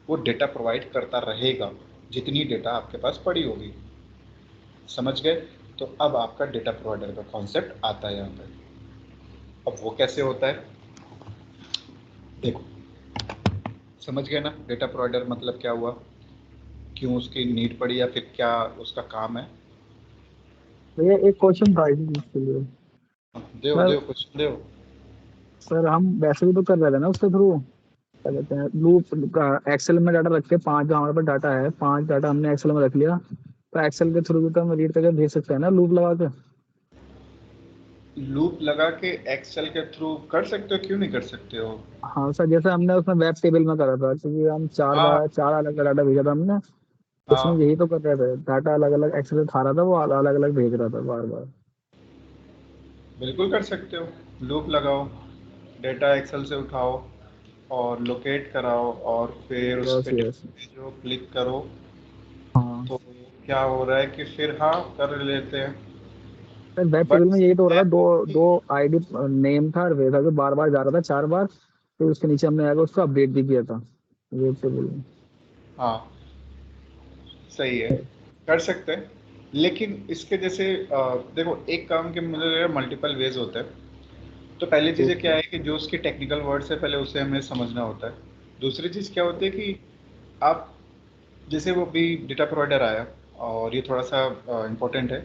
वो डेटा प्रोवाइड करता रहेगा जितनी डेटा आपके पास पड़ी होगी। समझ गए? तो अब आपका डेटा प्रोवाइडर का कॉन्सेप्ट आता है यहाँ पे। अब वो कैसे होता है देखो, समझ गए ना डेटा प्रोवाइडर मतलब क्या हुआ, क्यों उसकी नीड पड़ी, या फिर क्या उसका काम है। तो ये एक क्वेश्चन था इसके लिए। दो सर दो कुछ दो। सर हम वैसे भी तो कर रहे थे ना उसके थ्रू, क्या कहते हैं, लूप एक्सेल में डाटा रख के, 5 जो हमारे पास डाटा है, 5 डाटा हमने एक्सेल में रख लिया, तो एक्सेल के थ्रू भी तो हम रीड करके भेज सकते हैं ना, लूप लगा के। लूप लगा के एक्सेल के थ्रू कर सकते हो, क्यों नहीं कर सकते हो। हाँ सर, जैसे हमने उसमें वेब टेबल में करा था, क्योंकि हम चार हाँ बार 4 अलग अलग डाटा भेजा था हमने, उसमें हाँ यही तो कर रहे थे, डाटा अलग अलग एक्सेल में खा रहा था, वो अलग अलग भेज रहा था बार बार। बिल्कुल कर सकते हो, लूप लगाओ, डेटा एक्सेल से उठाओ और लोकेट कराओ और फिर उस यस पर यस। जो क्लिक करो। हाँ तो क्या हो रहा है कि फिर हाँ कर लेते हैं। सर, वेब टेबल बट में यही तो हो रहा था, दो दो आईडी नेम था और वे था, जो बार बार जा रहा था 4 बार, फिर उसके नीचे हमने आगे उसको अपडेट भी किया था वेब टेबल में। हाँ सही है, कर सकते हैं। लेकिन इसके जैसे देखो, एक काम के मुझे मल्टीपल वेज होते हैं। तो पहली चीज़ें क्या है कि जो उसके टेक्निकल वर्ड्स है पहले उसे हमें समझना होता है। दूसरी चीज़ क्या होती है कि आप जैसे वो भी डेटा प्रोवाइडर आया, और ये थोड़ा सा इम्पोर्टेंट है।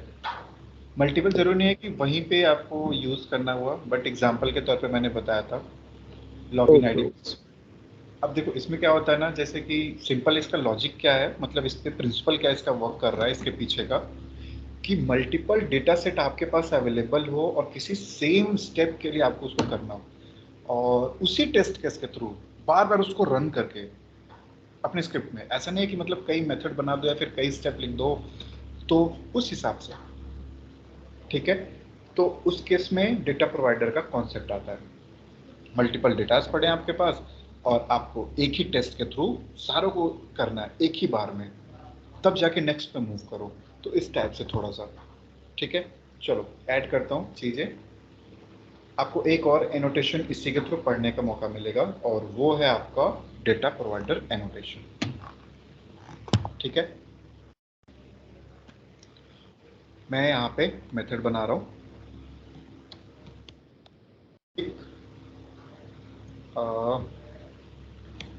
मल्टीपल जरूरी नहीं है कि वहीं पे आपको यूज़ करना हुआ, बट एग्जांपल के तौर पे मैंने बताया था लॉगिन ओके आईडी। ओके। अब देखो इसमें क्या होता है ना, जैसे कि सिंपल इसका लॉजिक क्या है, मतलब इसके प्रिंसिपल क्या इसका वर्क कर रहा है इसके पीछे का, कि मल्टीपल डेटा सेट आपके पास अवेलेबल हो और किसी सेम स्टेप के लिए आपको उसको करना हो, और उसी टेस्ट केस के थ्रू बार बार उसको रन करके अपने स्क्रिप्ट में। ऐसा नहीं है कि मतलब कई मेथड बना दो या फिर कई स्टेप लिख दो, तो उस हिसाब से। ठीक है, तो उस केस में डेटा प्रोवाइडर का कॉन्सेप्ट आता है। मल्टीपल डेटास पड़े हैं आपके पास और आपको एक ही टेस्ट के थ्रू सारों को करना है एक ही बार में, तब जाके नेक्स्ट पे मूव करो। तो इस टाइप से थोड़ा सा। ठीक है, चलो ऐड करता हूँ चीज़ें। आपको एक और एनोटेशन इसी के थ्रू पढ़ने का मौका मिलेगा, और वो है आपका डेटा प्रोवाइडर एनोटेशन। ठीक है, मैं यहाँ पे मेथड बना रहा हूँ।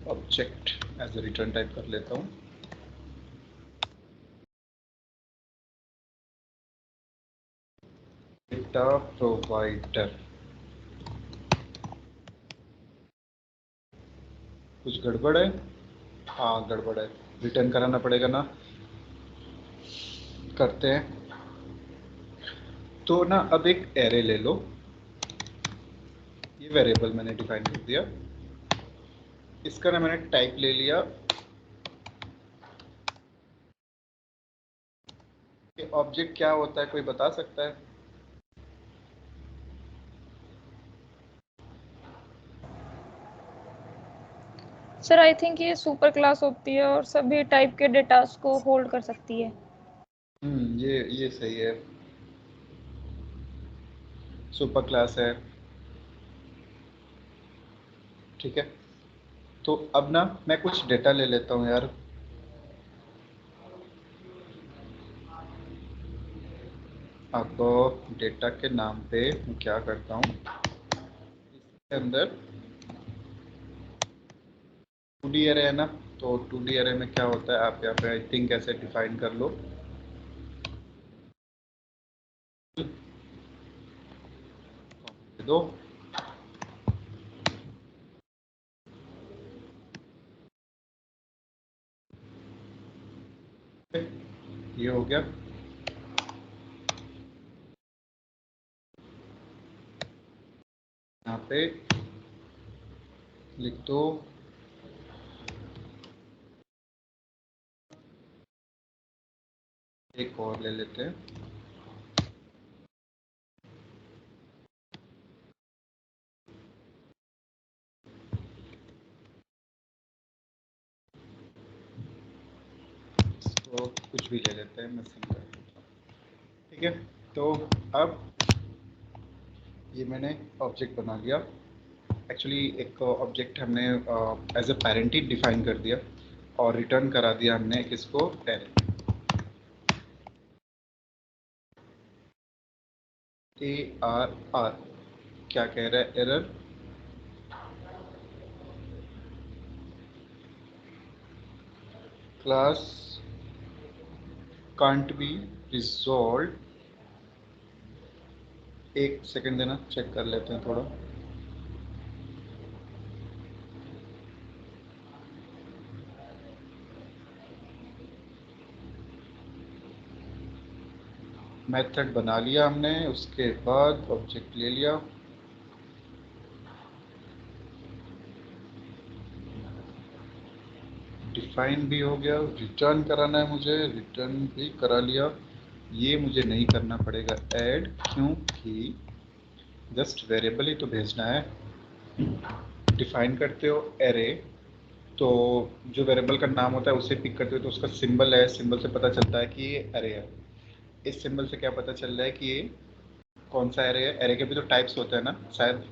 Object as a return type कर लेता हूँ। डेटा प्रोवाइडर, कुछ गड़बड़ है? हाँ गड़बड़ है, रिटर्न कराना पड़ेगा ना, करते हैं। तो ना अब एक एरे ले लो, ये वेरिएबल मैंने डिफाइन कर दिया, इसका ना मैंने टाइप ले लिया कि ऑब्जेक्ट क्या होता है, कोई बता सकता है? सर आई थिंक ये सुपर क्लास होती है और सभी टाइप के डेटास को होल्ड कर सकती है। ये सही है, सुपर क्लास है। ठीक है, तो अब ना मैं कुछ डेटा ले लेता हूँ यार। अब डेटा के नाम पे मैं क्या करता हूँ, इसके अंदर 2D एरे है ना, तो 2D एरे में क्या होता है आप यहाँ पे आई थिंक ऐसे डिफाइन कर लो, दो ये हो गया। यहाँ पे लिख दो एक और ले लेते हैं, तो कुछ भी ले लेते हैं, मैं सिंगल। ठीक है, तो अब ये मैंने ऑब्जेक्ट बना लिया। एक्चुअली एक ऑब्जेक्ट हमने एज ए पेरेंट ही डिफाइन कर दिया और रिटर्न करा दिया हमने किसको, एरे। ARR क्या कह रहा है, error class can't be resolve. एक सेकंड देना, चेक कर लेते हैं थोड़ा। मेथड बना लिया हमने, उसके बाद ऑब्जेक्ट ले लिया, डिफाइन भी हो गया, रिटर्न कराना है मुझे, रिटर्न भी करा लिया। ये मुझे नहीं करना पड़ेगा ऐड, क्योंकि जस्ट वेरिएबल ही तो भेजना है। डिफाइन करते हो एरे, तो जो वेरिएबल का नाम होता है उसे पिक करते हो, तो उसका सिंबल है, सिंबल से पता चलता है कि ये एरे है। इस सिंबल से क्या पता चल रहा है कि ये कौन सा एरे है? एरे के भी तो टाइप्स होते हैं ना शायद,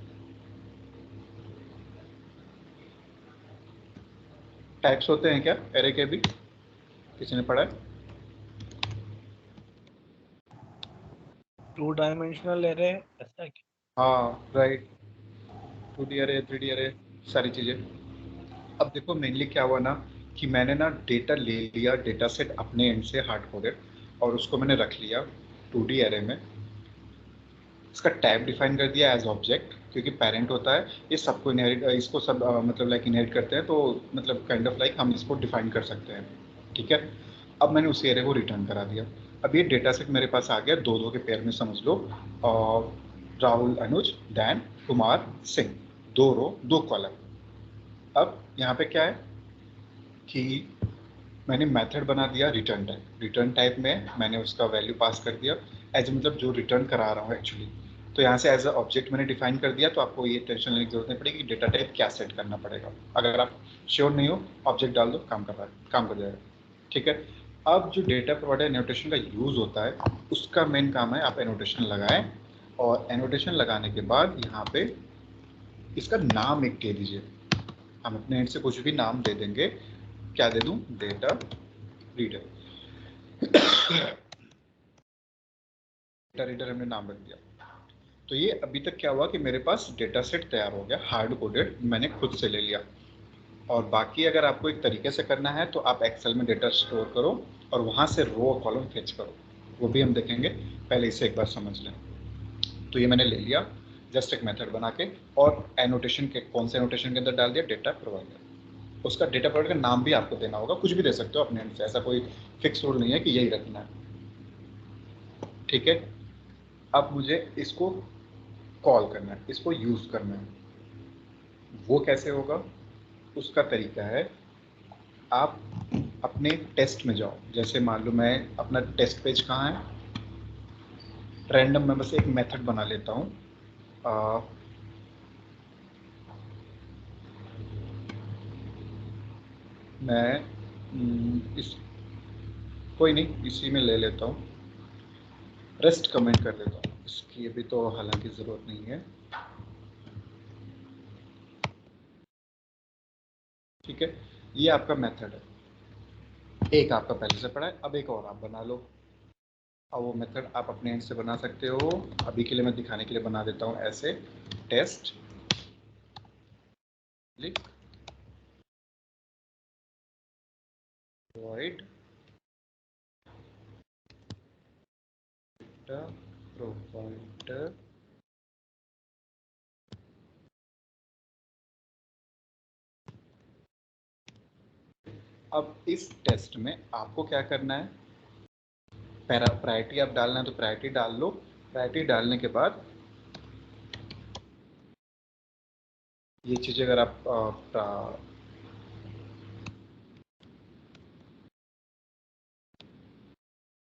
टाइप्स होते हैं क्या एरे के भी? किसी ने पढ़ा है? 2 डायमेंशनल एरे ऐसा है क्या? हाँ right, 2D array, 3D array, सारी चीज़ें। अब देखो मेनली क्या हुआ ना कि मैंने ना डेटा ले लिया, डेटा सेट अपने एंड से हार्ड कोडेड, और उसको मैंने रख लिया 2D एरे में। इसका टाइप डिफाइन कर दिया एज ऑब्जेक्ट, क्योंकि पेरेंट होता है, ये सबको इनहेरिट, इसको सब मतलब लाइक इनहेरिट करते हैं, तो मतलब काइंड ऑफ लाइक हम इसको डिफाइन कर सकते हैं। ठीक है, अब मैंने उसी एरे को रिटर्न करा दिया। अब ये डेटा सेट मेरे पास आ गया, दो दो के पेयर में समझ लो, और राहुल, अनुज, डैन, कुमार, सिंह, 2 रो 2 कॉलम। अब यहाँ पे क्या है कि मैंने मेथड बना दिया रिटर्न टाइप, रिटर्न टाइप में मैंने उसका वैल्यू पास कर दिया एज मतलब जो रिटर्न करा रहा हूँ एक्चुअली। तो यहाँ से एज अ ऑब्जेक्ट मैंने डिफाइन कर दिया, तो आपको ये टेंशन लेने की जरूरत नहीं पड़ेगी कि डेटा टाइप क्या सेट करना पड़ेगा। अगर आप श्योर नहीं हो, ऑब्जेक्ट डाल दो, काम कर रहा है, काम कर जाएगा। ठीक है, अब जो डेटा प्रोवाइडर एनोटेशन का यूज़ होता है, उसका मेन काम है आप एनोटेशन लगाएं, और एनोटेशन लगाने के बाद यहाँ पे इसका नाम एक दे दीजिए। हम अपने एंड से कुछ भी नाम दे देंगे, क्या दे दूँ, डेटा रीडर। डेटा रीडर हमने नाम रख दिया। तो ये अभी तक क्या हुआ कि मेरे पास डेटा सेट तैयार हो गया, हार्ड कोडेड, मैंने खुद से ले लिया। और बाकी अगर आपको एक तरीके से करना है तो आप एक्सेल में डेटा स्टोर करो और वहाँ से रो और कॉलम फेच करो, वो भी हम देखेंगे, पहले इसे एक बार समझ लें। तो ये मैंने ले लिया जस्ट एक मेथड बना के, और एनोटेशन के कौन से एनोटेशन के अंदर डाल दिया, डेटा प्रोवाइडर। उसका डेटा प्रोवाइडर का नाम भी आपको देना होगा, कुछ भी दे सकते हो अपने एंड से, ऐसा कोई फिक्स रूल नहीं है कि यही रखना है। ठीक है, अब मुझे इसको कॉल करना है, इसको यूज करना है। वो कैसे होगा, उसका तरीका है, आप अपने टेस्ट में जाओ। जैसे मान लो मैं अपना टेस्ट पेज कहाँ है, रैंडम मैं बस एक मेथड बना लेता हूँ। मैं इस कोई नहीं, इसी में ले लेता हूँ, रेस्ट कमेंट कर देता हूँ। इसकी अभी तो हालांकि ज़रूरत नहीं है। ठीक है, ये आपका मेथड है, एक आपका पहले से पड़ा है, अब एक और आप बना लो। और वो मेथड आप अपने एंड से बना सकते हो। अभी के लिए मैं दिखाने के लिए बना देता हूँ ऐसे, टेस्ट प्रोवाइड प्रोवाइडर अब इस टेस्ट में आपको क्या करना है, प्रायोरिटी आप डालना है तो प्रायोरिटी डाल लो। प्रायोरिटी डालने के बाद ये चीज़ें अगर आप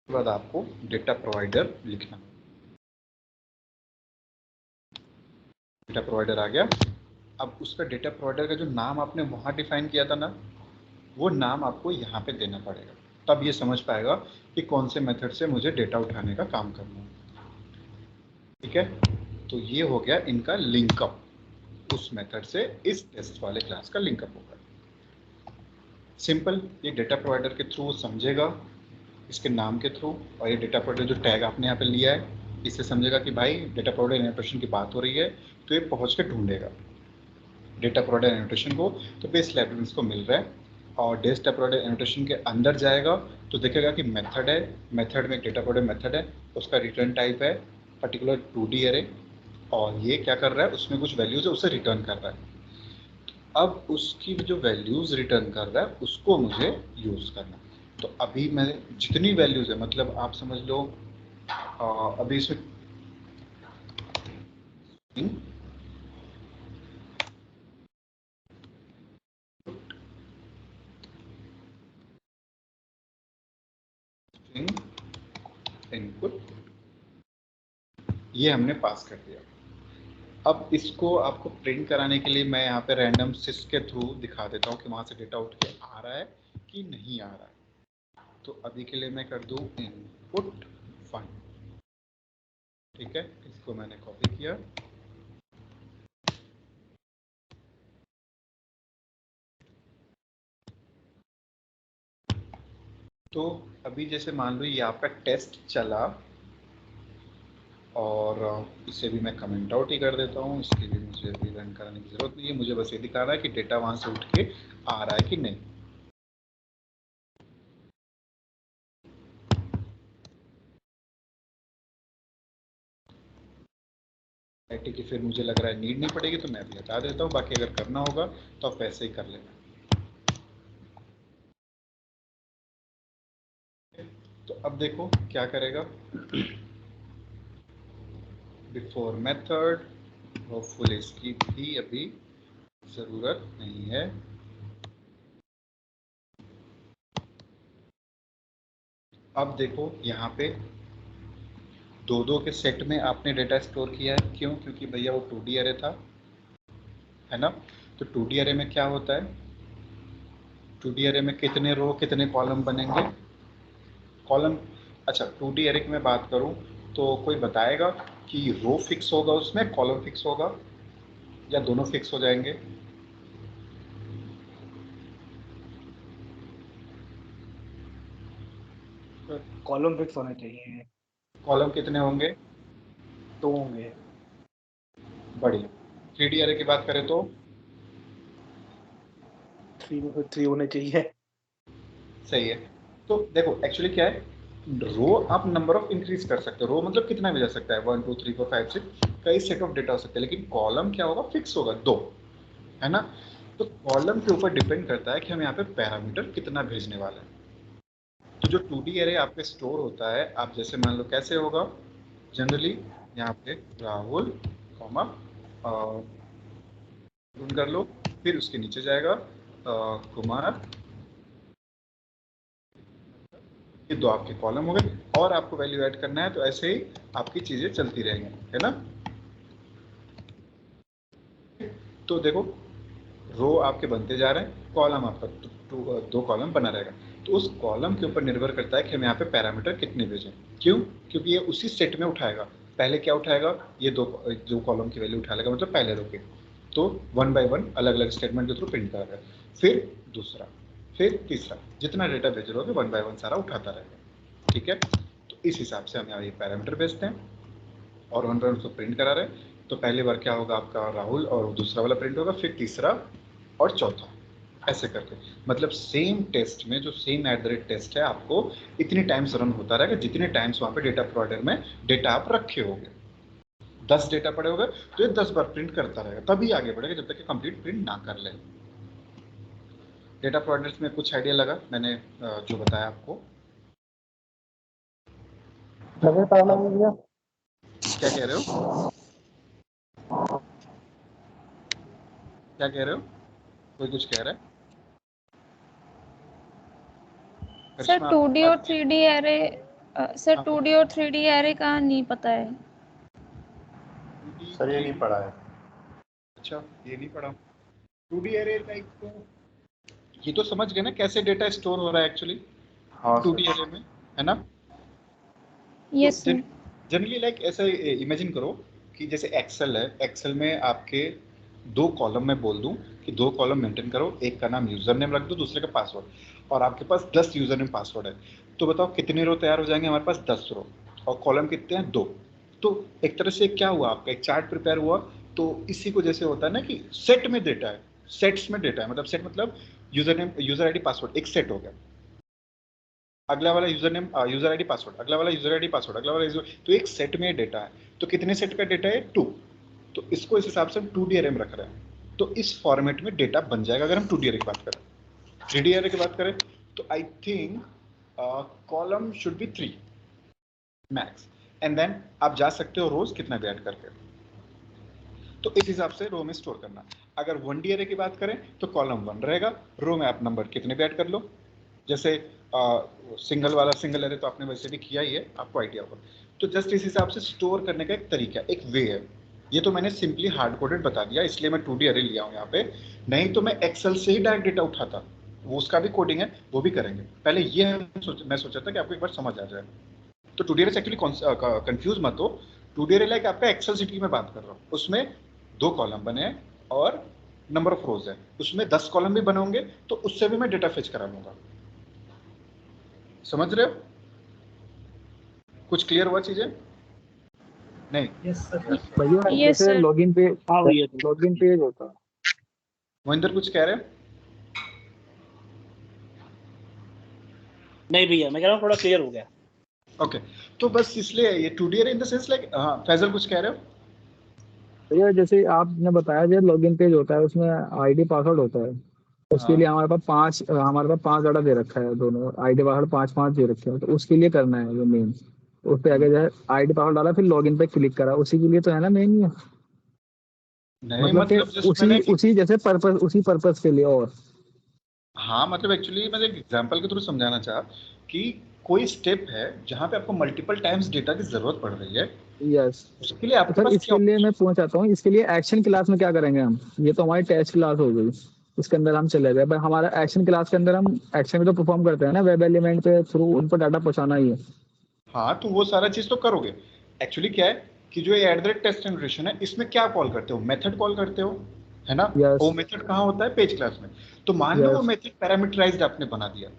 बाद आपको डेटा प्रोवाइडर लिखना है। डेटा प्रोवाइडर आ गया। अब उसका डेटा प्रोवाइडर का जो नाम आपने वहाँ डिफाइन किया था ना, वो नाम आपको यहाँ पे देना पड़ेगा, तब ये समझ पाएगा कि कौन से मेथड से मुझे डेटा उठाने का काम करना है। ठीक है, तो ये हो गया इनका लिंकअप, उस मेथड से इस टेस्ट वाले क्लास का लिंकअप होगा। सिंपल, ये डेटा प्रोवाइडर के थ्रू समझेगा, इसके नाम के थ्रू, और ये डेटा प्रोवाइडर जो टैग आपने यहाँ पे लिया है, इससे समझेगा कि भाई डेटा प्रोवाइडर एनोटेशन की बात हो रही है, तो ये पहुँच के ढूंढेगा डेटा प्रोवाइडर एनोटेशन को, तो बेस लाइब्रेरीज को मिल रहा है। और डेटा प्रोवाइडर एनोटेशन के अंदर जाएगा तो देखेगा कि मेथड है, मेथड में एक डेटा प्रोवाइडर मेथड है, उसका रिटर्न टाइप है पर्टिकुलर 2D अरे, और ये क्या कर रहा है, उसमें कुछ वैल्यूज है उसे रिटर्न कर रहा है। अब उसकी जो वैल्यूज रिटर्न कर रहा है उसको मुझे यूज करना है। तो अभी मैं जितनी वैल्यूज है, मतलब आप समझ लो अभी इसमें इनपुट ये हमने पास कर दिया। अब इसको आपको प्रिंट कराने के लिए मैं यहाँ पे रैंडम सिस के थ्रू दिखा देता हूँ कि वहाँ से डेटा उठ के आ रहा है कि नहीं आ रहा है। तो अभी के लिए मैं कर दूँ इनपुट 1। ठीक है, इसको मैंने कॉपी किया। तो अभी जैसे मान लो ये आपका टेस्ट चला, और इसे भी मैं कमेंट आउट ही कर देता हूँ, इसके लिए मुझे अभी रन कराने की ज़रूरत नहीं है, मुझे बस ये दिखा रहा है कि डेटा वहाँ से उठ के आ रहा है कि नहीं। आईटी की फिर मुझे लग रहा है नीड नहीं पड़ेगी, तो मैं अभी हटा देता हूँ, बाकी अगर करना होगा तो आप वैसे ही कर लेना। तो अब देखो क्या करेगा, बिफोर मेथड, होपफुली इसकी भी अभी ज़रूरत नहीं है। अब देखो यहाँ पे दो दो के सेट में आपने डेटा स्टोर किया है, क्यों, क्योंकि भैया वो 2D अरे था, है ना। तो 2D अरे में क्या होता है, 2D अरे में कितने रो कितने कॉलम बनेंगे, कॉलम। अच्छा 2D अरे की मैं बात करूं तो कोई बताएगा कि रो फिक्स होगा उसमें, कॉलम फिक्स होगा, या दोनों फिक्स हो जाएंगे। कॉलम फिक्स होने चाहिए। कॉलम कितने होंगे, 2 होंगे। बढ़िया। 3D अरे की बात करें तो 3 होने चाहिए। सही है। तो देखो एक्चुअली क्या है, रो आप नंबर ऑफ इंक्रीज कर सकते हो, रो मतलब कितना भी जा सकता है, 1 2 3 4 5 6 कई सेट ऑफ डेटा हो सकते हैं, लेकिन कॉलम क्या होगा, फिक्स होगा 2, है ना। तो कॉलम के ऊपर डिपेंड करता है कि हम यहाँ पे पैरामीटर कितना भेजने वाले हैं। तो जो 2D अरे आपके स्टोर होता है, आप जैसे मान लो कैसे होगा, जनरली यहाँ पे राहुल कॉमा कर लो, फिर उसके नीचे जाएगा कुमार, ये दो आपके कॉलम हो गए, और आपको वैल्यू ऐड करना है तो ऐसे ही आपकी चीजें चलती रहेंगी, है ना। तो देखो रो आपके बनते जा रहे हैं, कॉलम आपका दो कॉलम बना रहेगा। तो उस कॉलम के ऊपर निर्भर करता है कि हम यहाँ पे पैरामीटर कितने भेजें। क्यों? क्योंकि ये उसी सेट में उठाएगा। पहले क्या उठाएगा? ये दो कॉलम की वैल्यू उठा लेगा, मतलब पहले रो के। तो 1 बाय 1 अलग अलग स्टेटमेंट के थ्रू प्रिंट करेगा, फिर दूसरा, फिर तीसरा, जितना डेटा भेज रहे हो 1 बाय 1 सारा उठाता रहेगा। ठीक है, तो इस हिसाब से हम यहाँ ये पैरामीटर भेजते हैं और 1 बाय 1 उसको प्रिंट करा रहे हैं। तो पहली बार क्या होगा आपका राहुल, और दूसरा वाला प्रिंट होगा, फिर तीसरा और चौथा, ऐसे करके। मतलब सेम टेस्ट में जो सेम @टेस्ट है, आपको इतनी टाइम्स रन होता रहेगा जितने टाइम्स वहाँ पे डेटा प्रोवाइडर में डेटा आप रखे होगे। 10 डेटा पड़े होंगे तो ये 10 बार प्रिंट करता रहेगा, तभी आगे बढ़ेगा जब तक कि कंप्लीट प्रिंट ना कर ले। डेटा प्रोवाइडर्स में कुछ आइडिया लगा मैंने जो बताया आपको? क्या कह रहे हो? क्या कह रहे हो? कोई कुछ कह रहा है? सर करिश्मा 2D और आप- 3D एरे, सर हाँ, 2D और 3D एरे का नहीं पता है। सर ये नहीं पढ़ा है। अच्छा, ये नहीं पढ़ा। 2D एरे लाइक तो ये तो समझ गए ना कैसे डेटा स्टोर हो रहा है एक्चुअली हाँ 2D सर। एरे में, है ना। यस तो सर। जनरली लाइक ऐसा इमेजिन करो कि जैसे एक्सेल है, एक्सेल में आपके 2 कॉलम में बोल दूं कि 2 कॉलम मेंटेन करो, एक का नाम यूजर नेम रख दो, दूसरे का पासवर्ड, और आपके पास 10 यूजर नेम पासवर्ड है। तो बताओ कितने रो तैयार हो जाएंगे हमारे पास? 10 रो। और कॉलम कितने हैं? 2। तो एक तरह से क्या हुआ, आपका एक चार्ट प्रिपेयर हुआ। तो इसी को जैसे होता है ना कि सेट में डेटा है, सेट्स में डेटा है, मतलब सेट मतलब user name, user ID, password एक सेट हो गया। अगला वाला user name, user ID, password, अगला वाला यूजर आईडी, पासवर्ड, अगला वाला यूजर, तो एक सेट में डेटा है। तो कितने सेट का डेटा है? 2। तो इसको इस हिसाब से हम 2D एरे में रख रहे हैं। तो इस फॉर्मेट में डेटा बन जाएगा अगर हम 2D एरे की बात करें। 3D एरे की बात करें तो I think column should be 3 max, and then आप जा सकते हो रोज कितना भी ऐड करके। तो इस हिसाब से रो में स्टोर करना। अगर 1D एरे की बात करें तो कॉलम 1 रहेगा, रो में आप नंबर कितने भी ऐड कर लो। जैसे सिंगल वाला सिंगल एरे तो आपने वैसे भी किया ही है, आपको आइडिया होगा। तो जस्ट इस हिसाब से स्टोर करने का एक तरीका, एक वे है। ये तो मैंने सिंपली हार्ड कोडेड बता दिया, इसलिए मैं 2D एरे लिया हूँ यहाँ पे। नहीं तो मैं एक्सेल से ही डायरेक्ट डेटा उठाता, वो उसका भी कोडिंग है, वो भी करेंगे। पहले ये मैं सोचा था कि आपको एक बार समझ आ जाए। तो 2D एरे से एक्चुअली कंफ्यूज मत हो। 2D एरे लाइक आपका एक्सेल सीट की मैं बात कर रहा हूँ, उसमें 2 कॉलम बने हैं और नंबर ऑफ रोज है, उसमें 10 कॉलम भी बने होंगे, तो उससे भी मैं डेटा फेच करा लूंगा। समझ रहे हो? कुछ क्लियर हुआ चीजें? नहीं? भैया यस जैसे सर। लॉगिन पे, हाँ भैया। लॉगिन पेज होता है। मोहिंदर कुछ कह रहे हैं? नहीं भैया, मैं कह रहा हूँ थोड़ा क्लियर हो गया। ओके, तो बस इसलिए ये 2D in the sense like, हाँ फैजल कुछ कह रहे हो? भैया जैसे आपने बताया जो लॉगिन पेज होता है उसमें आईडी पासवर्ड होता है, उसके हाँ लिए हमारे पास 5 डाटा दे रखा है, दोनों आईडी पासवर्ड 5 5 दे रखे हैं, तो उसके लिए करना है ये मेन। उस पे आगे जो है आईडी पासवर्ड डाला, फिर लॉगिन पे क्लिक करा, उसी के लिए तो है ना मेन ये। नहीं, मतलब कि मतलब जस्ट उसी मैंने उसी जैसे पर्पस, उसी पर्पस के लिए। और हाँ मतलब एक्चुअली मैं एक एग्जांपल के थ्रू समझाना चाहा कि कोई स्टेप है जहाँ पे आपको मल्टीपल टाइम्स डेटा की जरूरत पड़ रही है, यस, उसके लिए तो आपके सर पास क्या इसके लिए मैं पूछना चाहता हूँ, इसके लिए एक्शन क्लास में क्या करेंगे हम? ये तो हमारी टेस्ट क्लास हो गई, इसके अंदर हम चले गए, पर हमारा एक्शन क्लास के अंदर हम एक्शन भी तो परफॉर्म करते हैं ना, वेब एलिमेंट पे थ्रू उन पर डाटा पहुंचाना ही है। हाँ तो वो सारा चीज तो करोगे। एक्चुअली क्या है कि जो ये @टेस्ट जनरेशन है, इसमें क्या कॉल करते हो? मेथड कॉल करते हो, है ना। यस वो मेथड कहाँ होता है? पेज क्लास में। तो मान लो वो यस मेथड पैरामीटराइज्ड आपने बना दिया,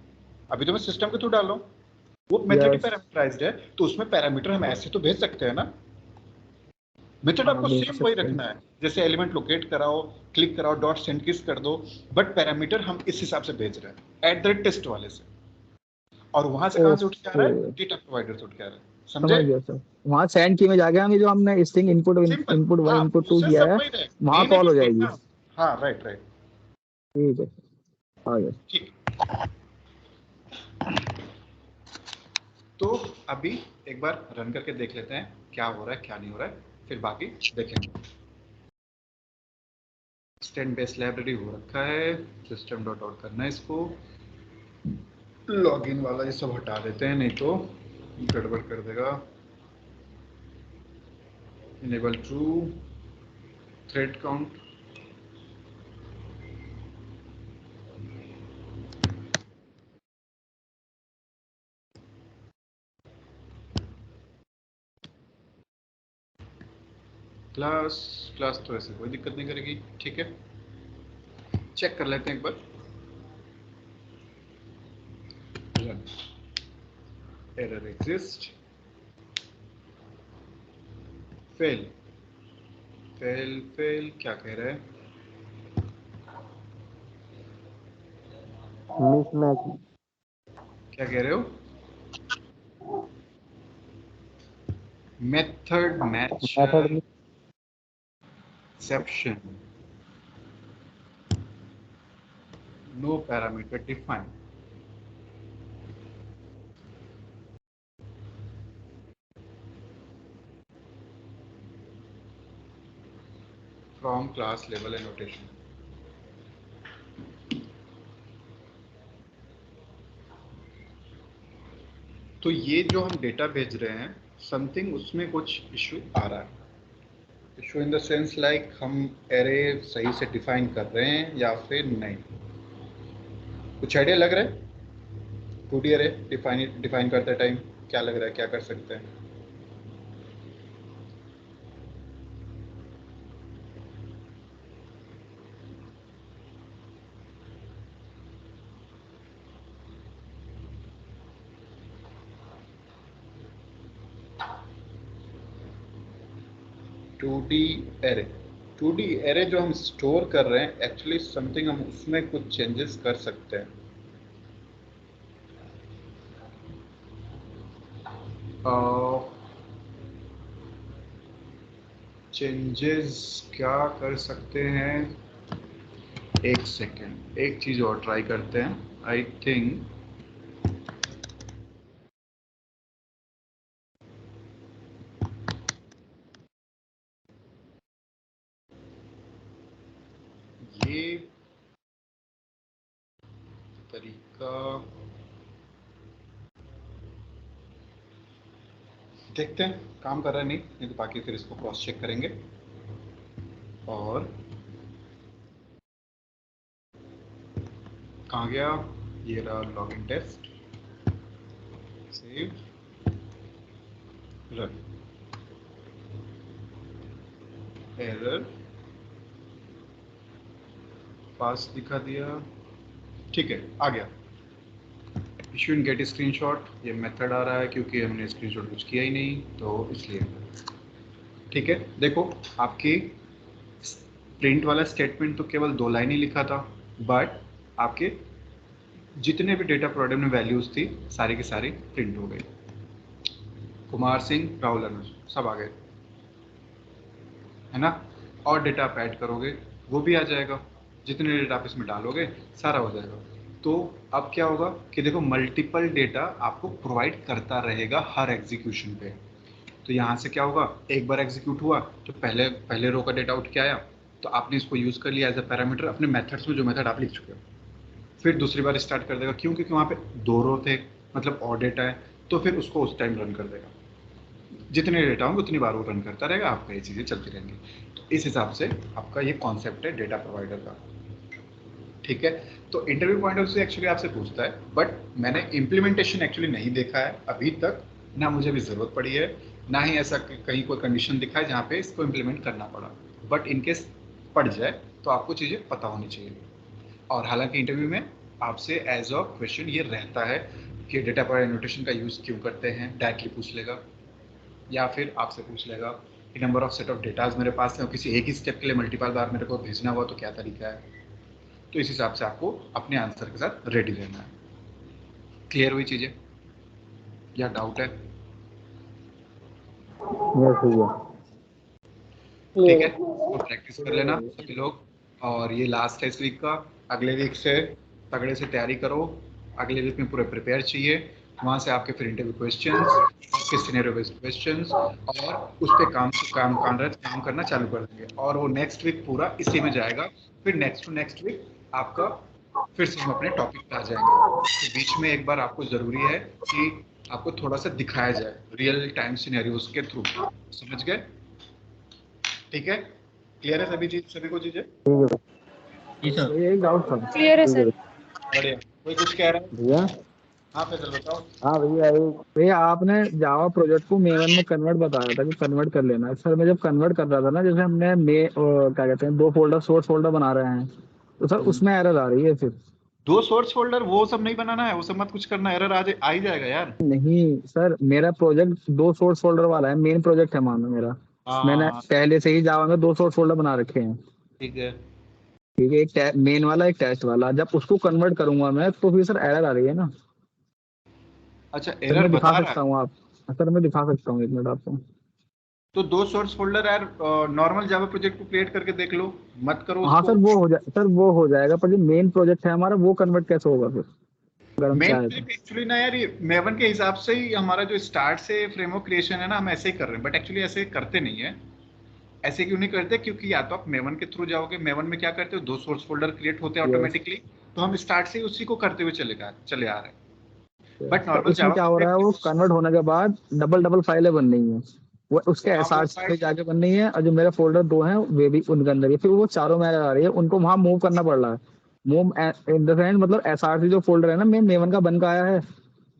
अभी तो मैं सिस्टम के थ्रू डाल रहा हूँ, वो मेथड ही यस। पैरामीटराइज्ड है, तो उसमें पैरामीटर हम ऐसे तो भेज सकते हैं ना। मेथड हाँ आपको भेज सेम वही सकते हैं। रखना है, जैसे एलिमेंट लोकेट कराओ, क्लिक कराओ, डॉट सेंड किस कर दो, बट पैरामीटर हम इस हिसाब से भेज रहे हैं @टेस्ट वाले से। और वहां से कहां से उठ के आ रहा ओके, है? डेटा प्रोवाइडर से उठ के आ रहा है। समझे? समझ गया सर। वहाँ सेंड की में जाके हम ये जो हमने string input simple, input one हाँ इनपुट टू प्रोसेस किया सब है, वही रहे, वहाँ मेन है कॉल कि हो जाएगी। भेजना। हाँ राइट राइट। ठीक है, आ गया। ठीक, तो अभी एक बार रन करके देख लेते हैं क्या क्या हो रहा है क्या नहीं हो रहा है, फिर बाकी देखेंगे। एक्सटेंड बेस लाइब्रेरी हो रखा है, सिस्टम डॉट आउट करना है इसको, लॉगिन वाला ये सब हटा देते हैं नहीं तो गड़बड़ कर देगा। Enable true thread count, class तो ऐसे कोई दिक्कत नहीं करेगी, ठीक है। चेक कर लेते हैं एक बार। Error exist, fail fail fail, क्या कह रहा है? मिसमैच। क्या कह रहे हो? Method match method exception, no parameter defined. From class level annotation. तो ये जो हम डेटा भेज रहे हैं समथिंग उसमें कुछ इशू आ रहा है। Issue in the sense like हम एरे सही से डिफाइन कर रहे हैं या फिर नहीं, कुछ आइडिया लग रहा है? 2D एरे डिफाइन करते टाइम क्या लग रहा है, क्या कर सकते हैं? टू डी एरे जो हम स्टोर कर रहे हैं एक्चुअली समथिंग हम उसमें कुछ चेंजेस कर सकते हैं। चेंजेस क्या कर सकते हैं? एक सेकेंड, एक चीज और ट्राई करते हैं। आई थिंक ये तरीका देखते हैं काम कर रहा है नहीं तो बाकी फिर इसको क्रॉस चेक करेंगे। और कहाँ गया? ये रहा login test, save, run. Error pass दिखा दिया, ठीक है आ गया। इशू इन गेट स्क्रीनशॉट, ये मेथड आ रहा है क्योंकि हमने स्क्रीनशॉट कुछ किया ही नहीं तो इसलिए, ठीक है। देखो आपकी प्रिंट वाला स्टेटमेंट तो केवल 2 लाइन ही लिखा था, बट आपके जितने भी डेटा प्रोडक्ट में वैल्यूज थी सारी की सारी प्रिंट हो गई। कुमार सिंह, राहुल, अनुज सब आ गए, है ना। और डेटा आप ऐड करोगे वो भी आ जाएगा, जितने डेटा आप इसमें डालोगे सारा हो जाएगा। तो अब क्या होगा कि देखो मल्टीपल डेटा आपको प्रोवाइड करता रहेगा हर एग्जीक्यूशन पे। तो यहाँ से क्या होगा, एक बार एग्जीक्यूट हुआ तो पहले रो का डेटा उठ के आया, तो आपने इसको यूज़ कर लिया एज अ पैरामीटर अपने मेथड्स में, जो मेथड आप लिख चुके हो। फिर दूसरी बार स्टार्ट कर देगा, क्यों? क्योंकि वहाँ पे 2 रो थे, मतलब और डेटा है, तो फिर उसको उस टाइम रन कर देगा। जितने डेटा होंगे उतनी बार वो रन करता रहेगा, आपका ये चीज़ें चलती रहेंगी। तो इस हिसाब से आपका ये कॉन्सेप्ट है डेटा प्रोवाइडर का, ठीक है। तो इंटरव्यू पॉइंट ऑफ से एक्चुअली आपसे पूछता है, बट मैंने इम्प्लीमेंटेशन एक्चुअली नहीं देखा है अभी तक, ना मुझे भी ज़रूरत पड़ी है, ना ही ऐसा कहीं कोई कंडीशन दिखा है जहाँ पे इसको इम्प्लीमेंट करना पड़ा। बट इनकेस पड़ जाए तो आपको चीज़ें पता होनी चाहिए। और हालांकि इंटरव्यू में आपसे एज अ क्वेश्चन ये रहता है कि डेटा प्रोवाइडर नोटेशन का यूज़ क्यों करते हैं, डायरेक्टली पूछ लेगा, या फिर आपसे पूछ लेगा कि number of set of datas मेरे पास है और किसी एक ही स्टेप के लिए मल्टीपल बार मेरे को भेजना हुआ तो क्या तरीका है। तो इस हिसाब से आपको अपने आंसर के साथ रेडी रहना है। क्लियर हुई चीज़ें या डाउट है? ठीक है, तो प्रैक्टिस कर लेना सभी लोग। और ये लास्ट है इस वीक का, अगले वीक से तगड़े से तैयारी करो। अगले वीक में पूरे प्रिपेयर चाहिए। वहाँ से आपके फिर इंटरव्यू क्वेश्चंस, आपके सिनेरियो बेस्ड क्वेश्चंस, और उस पर काम करना चालू कर देंगे, और वो नेक्स्ट वीक पूरा इसी में जाएगा। फिर नेक्स्ट टू नेक्स्ट वीक आपका फिर से हम अपने टॉपिक पे आ जाएंगे। तो बीच में एक बार आपको ज़रूरी है कि आपको थोड़ा सा दिखाया जाए रियल टाइम सिनेरियोज के थ्रू। समझ गए? ठीक है, क्लियर है सभी को चीजें? जी सर। ये एक डाउट था क्लियर है सर। बढ़िया। कोई कुछ कह रहा है? भैया। हाँ फैसल बताओ। हाँ भैया आपने जावा प्रोजेक्ट को मेवन में कन्वर्ट बताया था कि कन्वर्ट कर लेना है। सर मैं जब कन्वर्ट कर रहा था ना, जैसे हमने क्या कहते हैं 2 फोल्डर सोर्स फोल्डर बना रहे हैं, तो सर उसमें एरर आ रही है। फिर 2 सोर्स फोल्डर वो सब नहीं बनाना है, वो सब मत कुछ करना, एरर आ ही जाएगा यार। नहीं सर, मेरा प्रोजेक्ट 2 सोर्स फोल्डर वाला है, मेन प्रोजेक्ट है मानो मेरा। मैंने पहले से ही जावा में 2 सोर्स फोल्डर बना रखे हैं। ठीक है। ठीक है, एक मेन वाला एक टेस्ट वाला। जब उसको कन्वर्ट करूंगा मैं तो फिर सर एरर आ रही है ना। अच्छा, सर एरर मैं बता दिखा रहा सकता है? हूँ आप सर मैं दिखा सकता हूँ 1 मिनट आपको। तो 2 सोर्स फोल्डर यार नॉर्मल जावा प्रोजेक्ट को क्रिएट करके देख लो, मत करो हाँ उसको। सर वो हो जाएगा, पर जो मेन प्रोजेक्ट है हमारा वो कन्वर्ट कैसे होगा फिर, अगर हम मेन चाहें तो? प्रोजेक्ट एक्चुअली ना यार, ये मेवन के हिसाब से ही हमारा जो स्टार्ट से फ्रेमवर्क क्रिएशन है ना, हम ऐसे ही कर रहे हैं, बट एक्चुअली ऐसे करते नहीं है। ऐसे क्यों नहीं करते? क्योंकि या तो आप मेवन के थ्रू जाओगे, मेवन में क्या करते हो 2 सोर्स फोल्डर क्रिएट होते हैं यस। ऑटोमेटिकली, तो हम स्टार्ट से ही उसी को करते हुए चले आ रहे हैं। बट पर नॉर्मल उसमें जावा क्या हो रहा है, वो कन्वर्ट होने के बाद डबल डबल फाइलें बन रही हैं। वो उसके हाँ वो एसआरसी पे जाके बन रही है, और जो मेरा फोल्डर 2 है वे भी उनके अंदर ही है। फिर वो चारों में आ रही है, उनको वहां मूव करना पड़ रहा है। मूव इन द सेंस मतलब एसआरसी जो फोल्डर है ना मेवन का बन का आया है,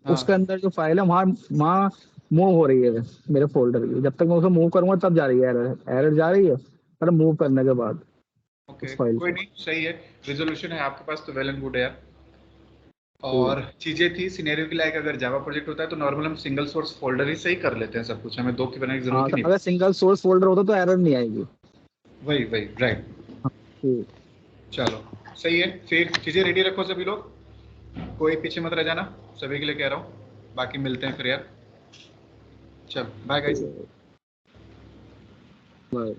उसके अंदर जो फाइल है वहां वहां मूव हो रही है मेरे फोल्डर की। जब तक मैं उसे मूव करूंगा तब जा रही है एरर, एरर जा रही है पर मूव करने के बाद ओके, उस फाइल कोई को। नहीं, सही है। रिजोल्यूशन है आपके पास तो वेल एंड गुड है यार। और चीजें थी सिनेरियो की लाइक, अगर जावा प्रोजेक्ट होता है तो नॉर्मल हम सिंगल सोर्स फोल्डर ही सही कर लेते हैं सब कुछ, हमें 2 की बनाने की हाँ जरूरत ही तो नहीं। अगर सिंगल सोर्स फोल्डर होता तो एरर नहीं आएगी। वही वही राइट। ठीक। चलो सही है, फिर चीजें रेडी रखो सभी लोग, कोई पीछे मत रह जाना, सभी के लिए कह रहा हूँ। बाकी मिलते हैं फिर यार, चलो बाय गाइस। बाय।